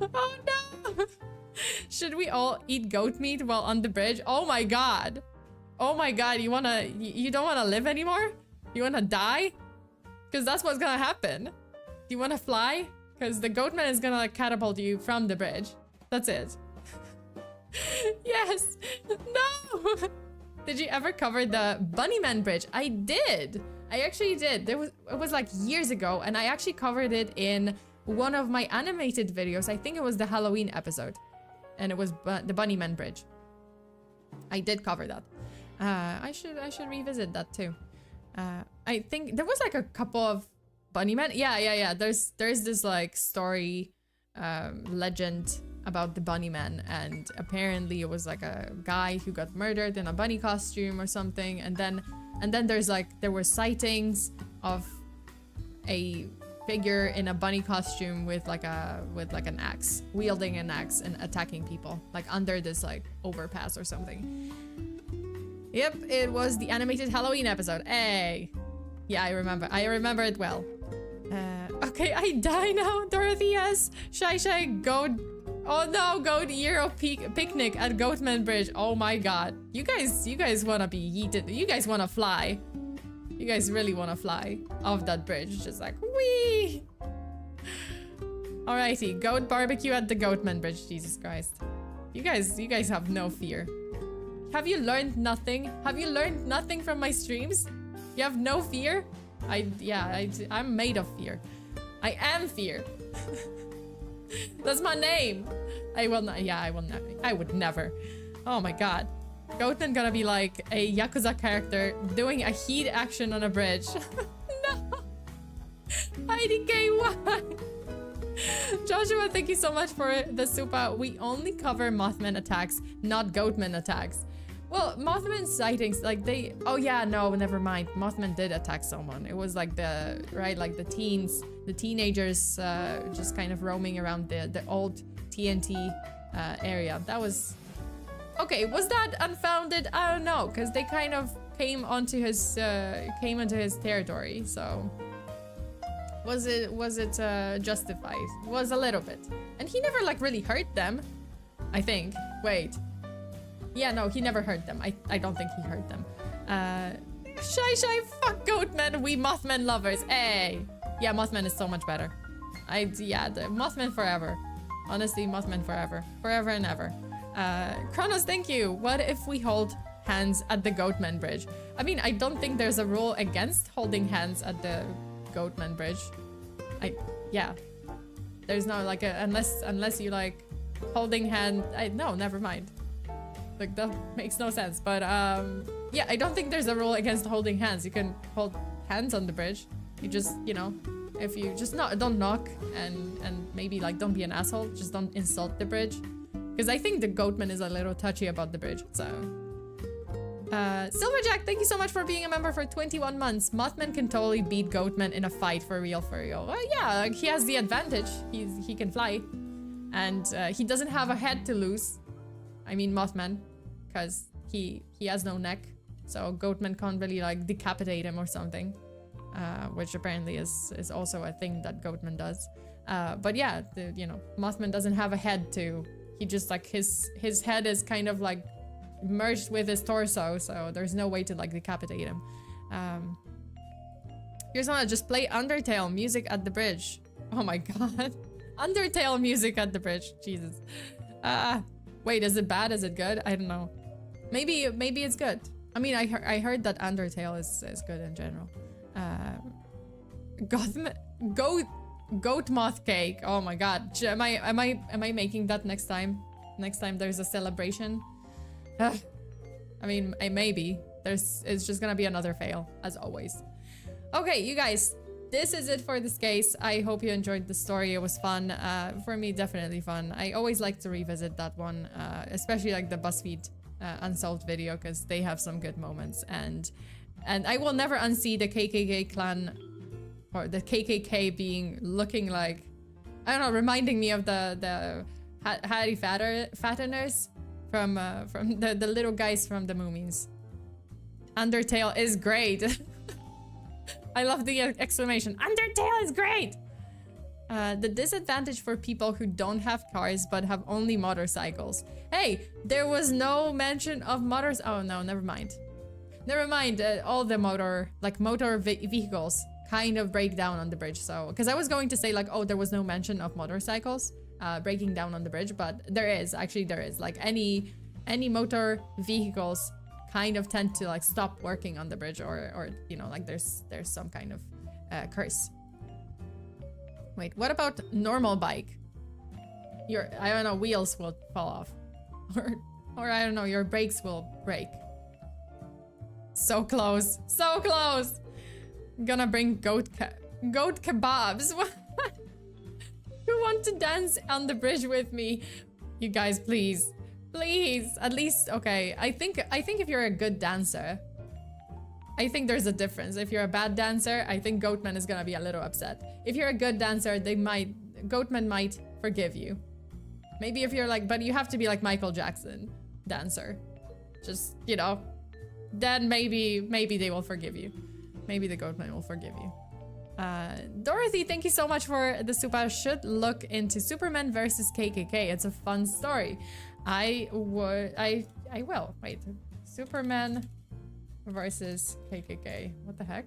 Oh no! Should we all eat goat meat while on the bridge? Oh my god. Oh my god, you don't wanna live anymore? You wanna die? Because that's what's gonna happen. Do you wanna fly? Because the Goatman is gonna like catapult you from the bridge. That's it. Yes. No. Did you ever cover the Bunnyman Bridge? I did. I actually did. It was like years ago, and I actually covered it in one of my animated videos. I think it was the Halloween episode, and it was the Bunnyman Bridge. I did cover that. I should revisit that too. I think there was like a couple of Bunnymen. Yeah. There's this like story, legend about the Bunnyman, and apparently it was like a guy who got murdered in a bunny costume or something, and then there were sightings of a figure in a bunny costume with like an axe, wielding an axe and attacking people like under this like overpass or something. Yep, it was the animated Halloween episode. Hey, yeah, I remember it well. Okay, I die now, Dorothy. Yes, shy goat. Oh no, goat Euro picnic at Goatman Bridge. Oh my god, you guys wanna be yeeted? You guys wanna fly? You guys really wanna fly off that bridge? Just like wee. Alrighty, goat barbecue at the Goatman Bridge. Jesus Christ, you guys have no fear. Have you learned nothing? Have you learned nothing from my streams? You have no fear? I'm made of fear. I am fear. That's my name. I will not. Yeah, I will not. I would never. Oh my god. Goatman gonna be like a Yakuza character doing a heat action on a bridge. No. IDK, why? Joshua, thank you so much for the super. We only cover Mothman attacks, not Goatman attacks. Well, Mothman sightings, like they... Oh yeah, no, never mind. Mothman did attack someone. It was like the teenagers just kind of roaming around the old TNT area. That was... Okay, was that unfounded? I don't know, because they kind of came into his territory, so... Was it justified? It was a little bit. And he never like really hurt them, I think. Wait. Yeah, no, he never hurt them. I don't think he hurt them. Shy, fuck Goatman, we Mothman lovers. Hey. Yeah, Mothman is so much better. The Mothman forever. Honestly, Mothman forever. Forever and ever. Kronos, thank you. What if we hold hands at the Goatman Bridge? I mean, I don't think there's a rule against holding hands at the Goatman Bridge. Yeah. There's no like unless you like holding hand. No, never mind. Like that makes no sense. But yeah, I don't think there's a rule against holding hands. You can hold hands on the bridge. You just, you know, if you just don't knock and maybe like don't be an asshole. Just don't insult the bridge. Because I think the Goatman is a little touchy about the bridge. So Silverjack, thank you so much for being a member for 21 months. Mothman can totally beat Goatman in a fight for real. Yeah, like he has the advantage. He can fly. And he doesn't have a head to lose. I mean Mothman. Because he has no neck. So Goatman can't really like decapitate him or something. Which apparently is also a thing that Goatman does. But yeah, you know, Mothman doesn't have a head to... He just like his head is kind of like merged with his torso, so there's no way to like decapitate him. Here's one, just play Undertale music at the bridge. Oh my god. Undertale music at the bridge. Jesus. Wait, is it bad? Is it good? I don't know. Maybe it's good. I mean, I heard that Undertale is good in general. Goat moth cake. Oh my god. Am I making that next time? Next time there's a celebration? I mean, maybe. It's just gonna be another fail, as always. Okay, you guys. This is it for this case. I hope you enjoyed the story. It was fun. For me, definitely fun. I always like to revisit that one, especially like the BuzzFeed Unsolved video, because they have some good moments. And I will never unsee the KKK clan, or the KKK looking like, I don't know, reminding me of the Harry Fatteners from the little guys from the Moomins. Undertale is great. I love the exclamation. Undertale is great! The disadvantage for people who don't have cars but have only motorcycles. Hey, there was no mention of motors. Oh no, never mind. Never mind. All the motor vehicles kind of break down on the bridge. So, because I was going to say like, oh, there was no mention of motorcycles breaking down on the bridge, but there is. Actually, there is. Like any motor vehicles kind of tend to like stop working on the bridge, or you know, like there's some kind of curse. Wait, what about normal bike? Your, I don't know, wheels will fall off. Or I don't know, your brakes will break. So close. So close! I'm gonna bring goat kebabs. Who want to dance on the bridge with me? You guys, please. Please. At least, okay. I think if you're a good dancer, I think there's a difference. If you're a bad dancer, I think Goatman is gonna be a little upset. If you're a good dancer, Goatman might forgive you. Maybe if you're like, but you have to be like Michael Jackson dancer. Just, you know, then maybe they will forgive you. Maybe the Goatman will forgive you. Dorothy, thank you so much for the super. Should look into Superman versus KKK. It's a fun story. I will. Wait. Superman versus KKK. What the heck?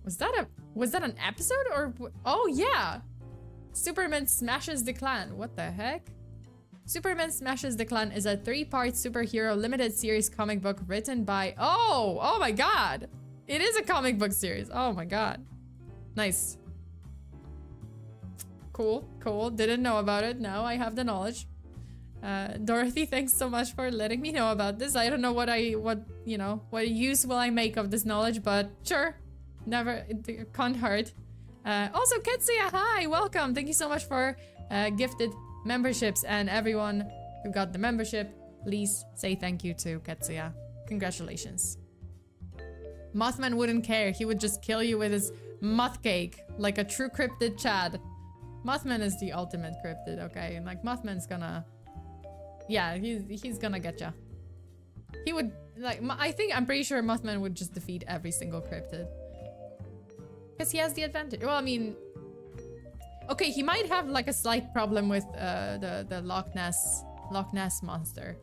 Was that an episode or? Oh yeah. Superman smashes the Klan. What the heck? Superman Smashes the Klan is a 3-part superhero limited series comic book written by... Oh my god! It is a comic book series. Oh my god. Nice. Cool, cool. Didn't know about it. Now I have the knowledge. Dorothy, thanks so much for letting me know about this. I don't know what use will I make of this knowledge, but sure. Never, it can't hurt. Also, Ketsuya, hi, welcome. Thank you so much for gifted memberships, and everyone who got the membership, please say thank you to Ketsuya. Congratulations. Mothman wouldn't care. He would just kill you with his moth cake, like a true cryptid Chad. Mothman is the ultimate cryptid, okay? And like Mothman's gonna... Yeah, he's gonna get ya. He would, like, I'm pretty sure Mothman would just defeat every single cryptid. Because he has the advantage. Well, I mean... Okay, he might have like a slight problem with the Loch Ness monster.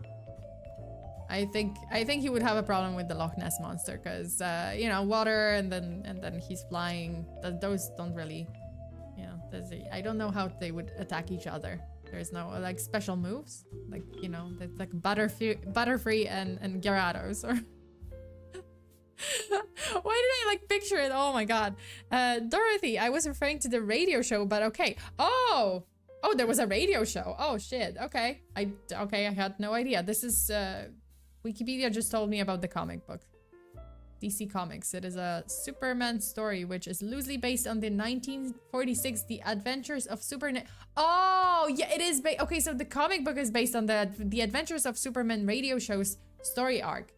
I think he would have a problem with the Loch Ness monster because you know, water and then he's flying. Those don't really, you know. I don't know how they would attack each other. There's no like special moves, like, you know, that's like Butterfree and Gyarados or. Why did I like picture it? Oh my god. Dorothy, I was referring to the radio show, but okay. Oh, there was a radio show. Oh shit. Okay. I had no idea. This is Wikipedia just told me about the comic book. DC Comics. It is a Superman story which is loosely based on the 1946 The Adventures of Superman. Oh, yeah, it is. Okay, so the comic book is based on the Adventures of Superman radio show's story arc.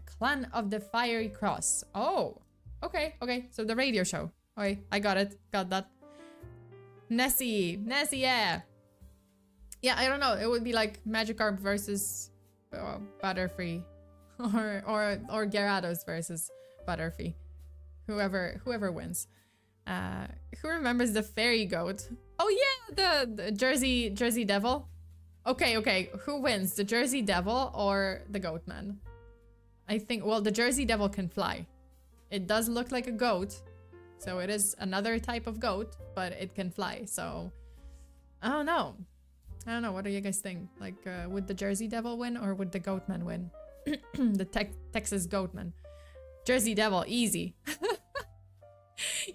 Clan of the Fiery Cross. Oh, okay. So the radio show. Okay, I got it. Got that. Nessie, yeah. Yeah, I don't know. It would be like Magikarp versus Butterfree, or Gyarados versus Butterfree. Whoever wins. Who remembers the fairy goat? Oh yeah, the Jersey Devil. Okay. Who wins, the Jersey Devil or the Goatman? I think, well, the Jersey Devil can fly. It does look like a goat, so it is another type of goat, but it can fly, so... I don't know. What do you guys think? Like, would the Jersey Devil win, or would the Goatman win? The Texas Goatman. Jersey Devil, easy.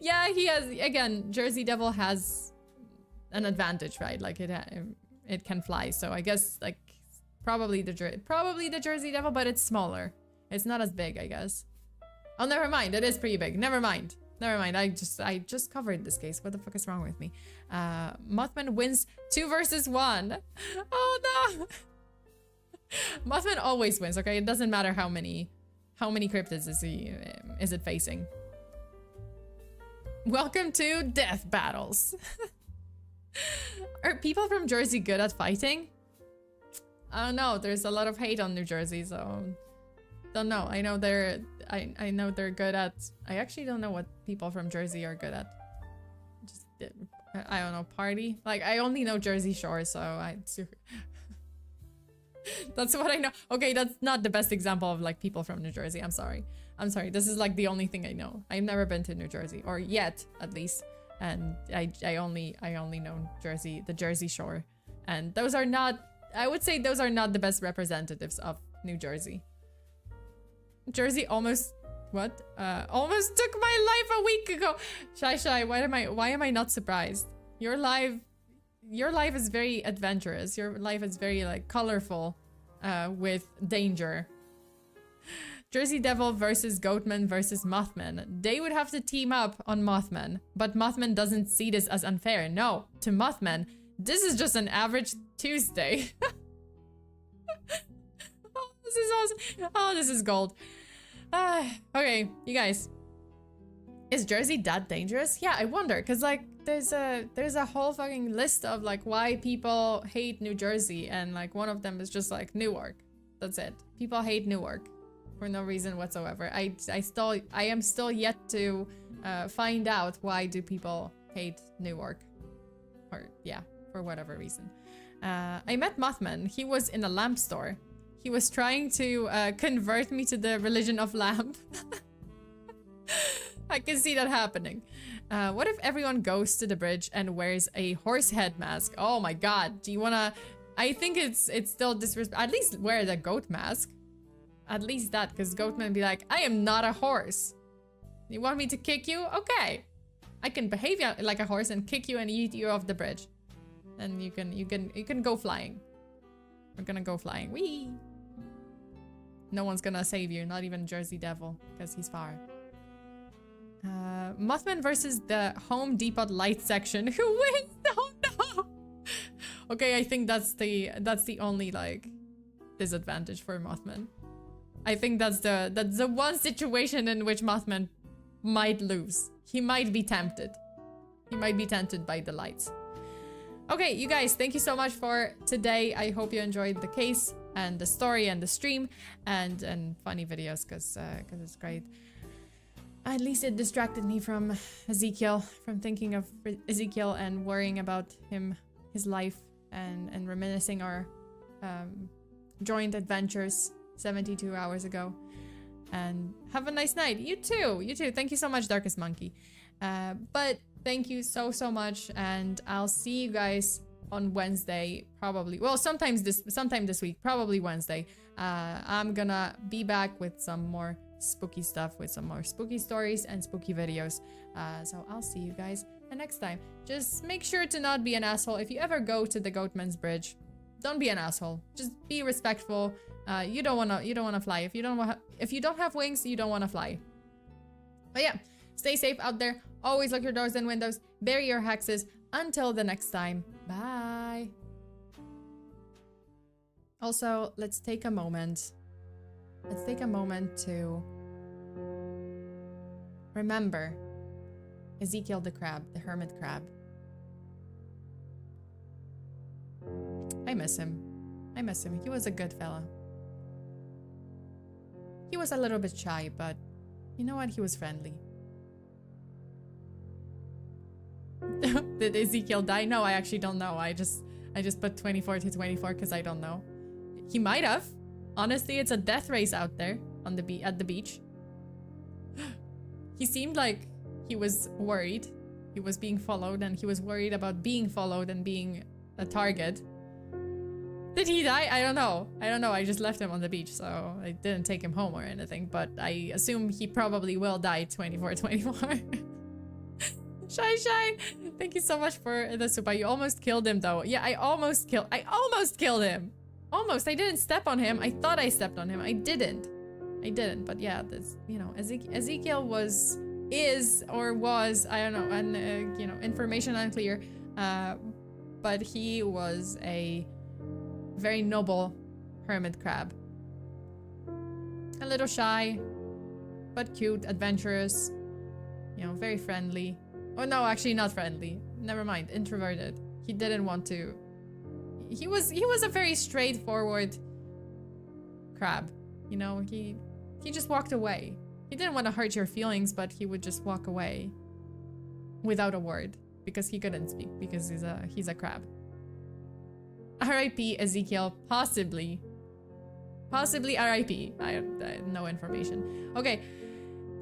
Yeah, he has... Again, Jersey Devil has an advantage, right? Like, it can fly, so I guess, like, probably the Jersey Devil, but it's smaller. It's not as big, I guess. Oh, never mind. It is pretty big. Never mind. I just covered this case. What the fuck is wrong with me? Mothman wins 2 versus 1. Oh no! Mothman always wins. Okay, it doesn't matter how many cryptids is it facing. Welcome to Death Battles. Are people from Jersey good at fighting? I don't know. There's a lot of hate on New Jersey, so. Don't know. I know they're good at... I actually don't know what people from Jersey are good at. I don't know, party. Like, I only know Jersey Shore, so that's what I know. Okay, that's not the best example of like people from New Jersey. I'm sorry. I'm sorry. This is like the only thing I know. I've never been to New Jersey, or yet at least, and I only know Jersey, the Jersey Shore, and those are not. I would say those are not the best representatives of New Jersey. Jersey almost almost took my life a week ago. Shy, why am I not surprised? Your life is very adventurous. Your life is very like colorful, with danger. Jersey Devil versus Goatman versus Mothman. They would have to team up on Mothman, but Mothman doesn't see this as unfair. No, to Mothman, this is just an average Tuesday. Oh, this is awesome. Oh, this is gold. Okay, you guys. Is Jersey that dangerous? Yeah, I wonder, cause like there's a whole fucking list of like why people hate New Jersey, and like one of them is just like Newark. That's it. People hate Newark for no reason whatsoever. I am still yet to find out why do people hate Newark, or yeah, for whatever reason. I met Mothman. He was in a lamp store. He was trying to convert me to the religion of lamp. I can see that happening. What if everyone goes to the bridge and wears a horse head mask? Oh my god, do you wanna... I think it's still disrespect. At least wear the goat mask. At least that, because Goatman be like, I am not a horse. You want me to kick you? Okay. I can behave like a horse and kick you and eat you off the bridge. And you can go flying. We're gonna go flying. Whee! No one's gonna save you, not even Jersey Devil, because he's far. Mothman versus the Home Depot light section. Who wins? Oh no! Okay, I think that's the only like disadvantage for Mothman. I think that's the one situation in which Mothman might lose. He might be tempted. He might be tempted by the lights. Okay, you guys, thank you so much for today. I hope you enjoyed the case and the story and the stream and funny videos, because it's great. At least it distracted me from Ezekiel, from thinking of Ezekiel and worrying about his life and reminiscing our joint adventures 72 hours ago. And have a nice night. You too. Thank you so much, Darkest Monkey. But thank you so much, and I'll see you guys on Wednesday, probably. Well, sometime this week, probably Wednesday. I'm gonna be back with some more spooky stuff, with some more spooky stories and spooky videos. So I'll see you guys next time. Just make sure to not be an asshole. If you ever go to the Goatman's Bridge, don't be an asshole. Just be respectful. You don't wanna fly. If you don't have wings, you don't wanna fly. But yeah, stay safe out there. Always lock your doors and windows. Bury your hexes. Until the next time. Bye. Also, let's take a moment. Let's take a moment to remember Ezekiel the crab, the hermit crab. I miss him. He was a good fella. He was a little bit shy, but you know what? He was friendly. Did Ezekiel die? No, I actually don't know. I just put 24 to 24 because I don't know. He might have. Honestly, it's a death race out there on the at the beach. He seemed like he was worried. He was being followed, and he was worried about being followed and being a target. Did he die? I don't know. I just left him on the beach, so I didn't take him home or anything, but I assume he probably will die 24-24. Shy, thank you so much for the super. You almost killed him though. Yeah, I almost killed him. Almost. I didn't step on him. I thought I stepped on him. I didn't, but yeah, this, you know, Ezekiel was, I don't know, and you know, information unclear, but he was a very noble hermit crab. A little shy, but cute, adventurous, you know, very friendly. Oh no, actually not friendly. Never mind, introverted. He didn't want to. He was a very straightforward crab. You know, he just walked away. He didn't want to hurt your feelings, but he would just walk away without a word because he couldn't speak because he's a crab. R.I.P. Ezekiel, possibly. Possibly R.I.P. I have no information. Okay,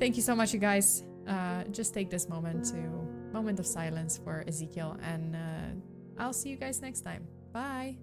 thank you so much, you guys. Just take this moment of silence for Ezekiel, and I'll see you guys next time. Bye.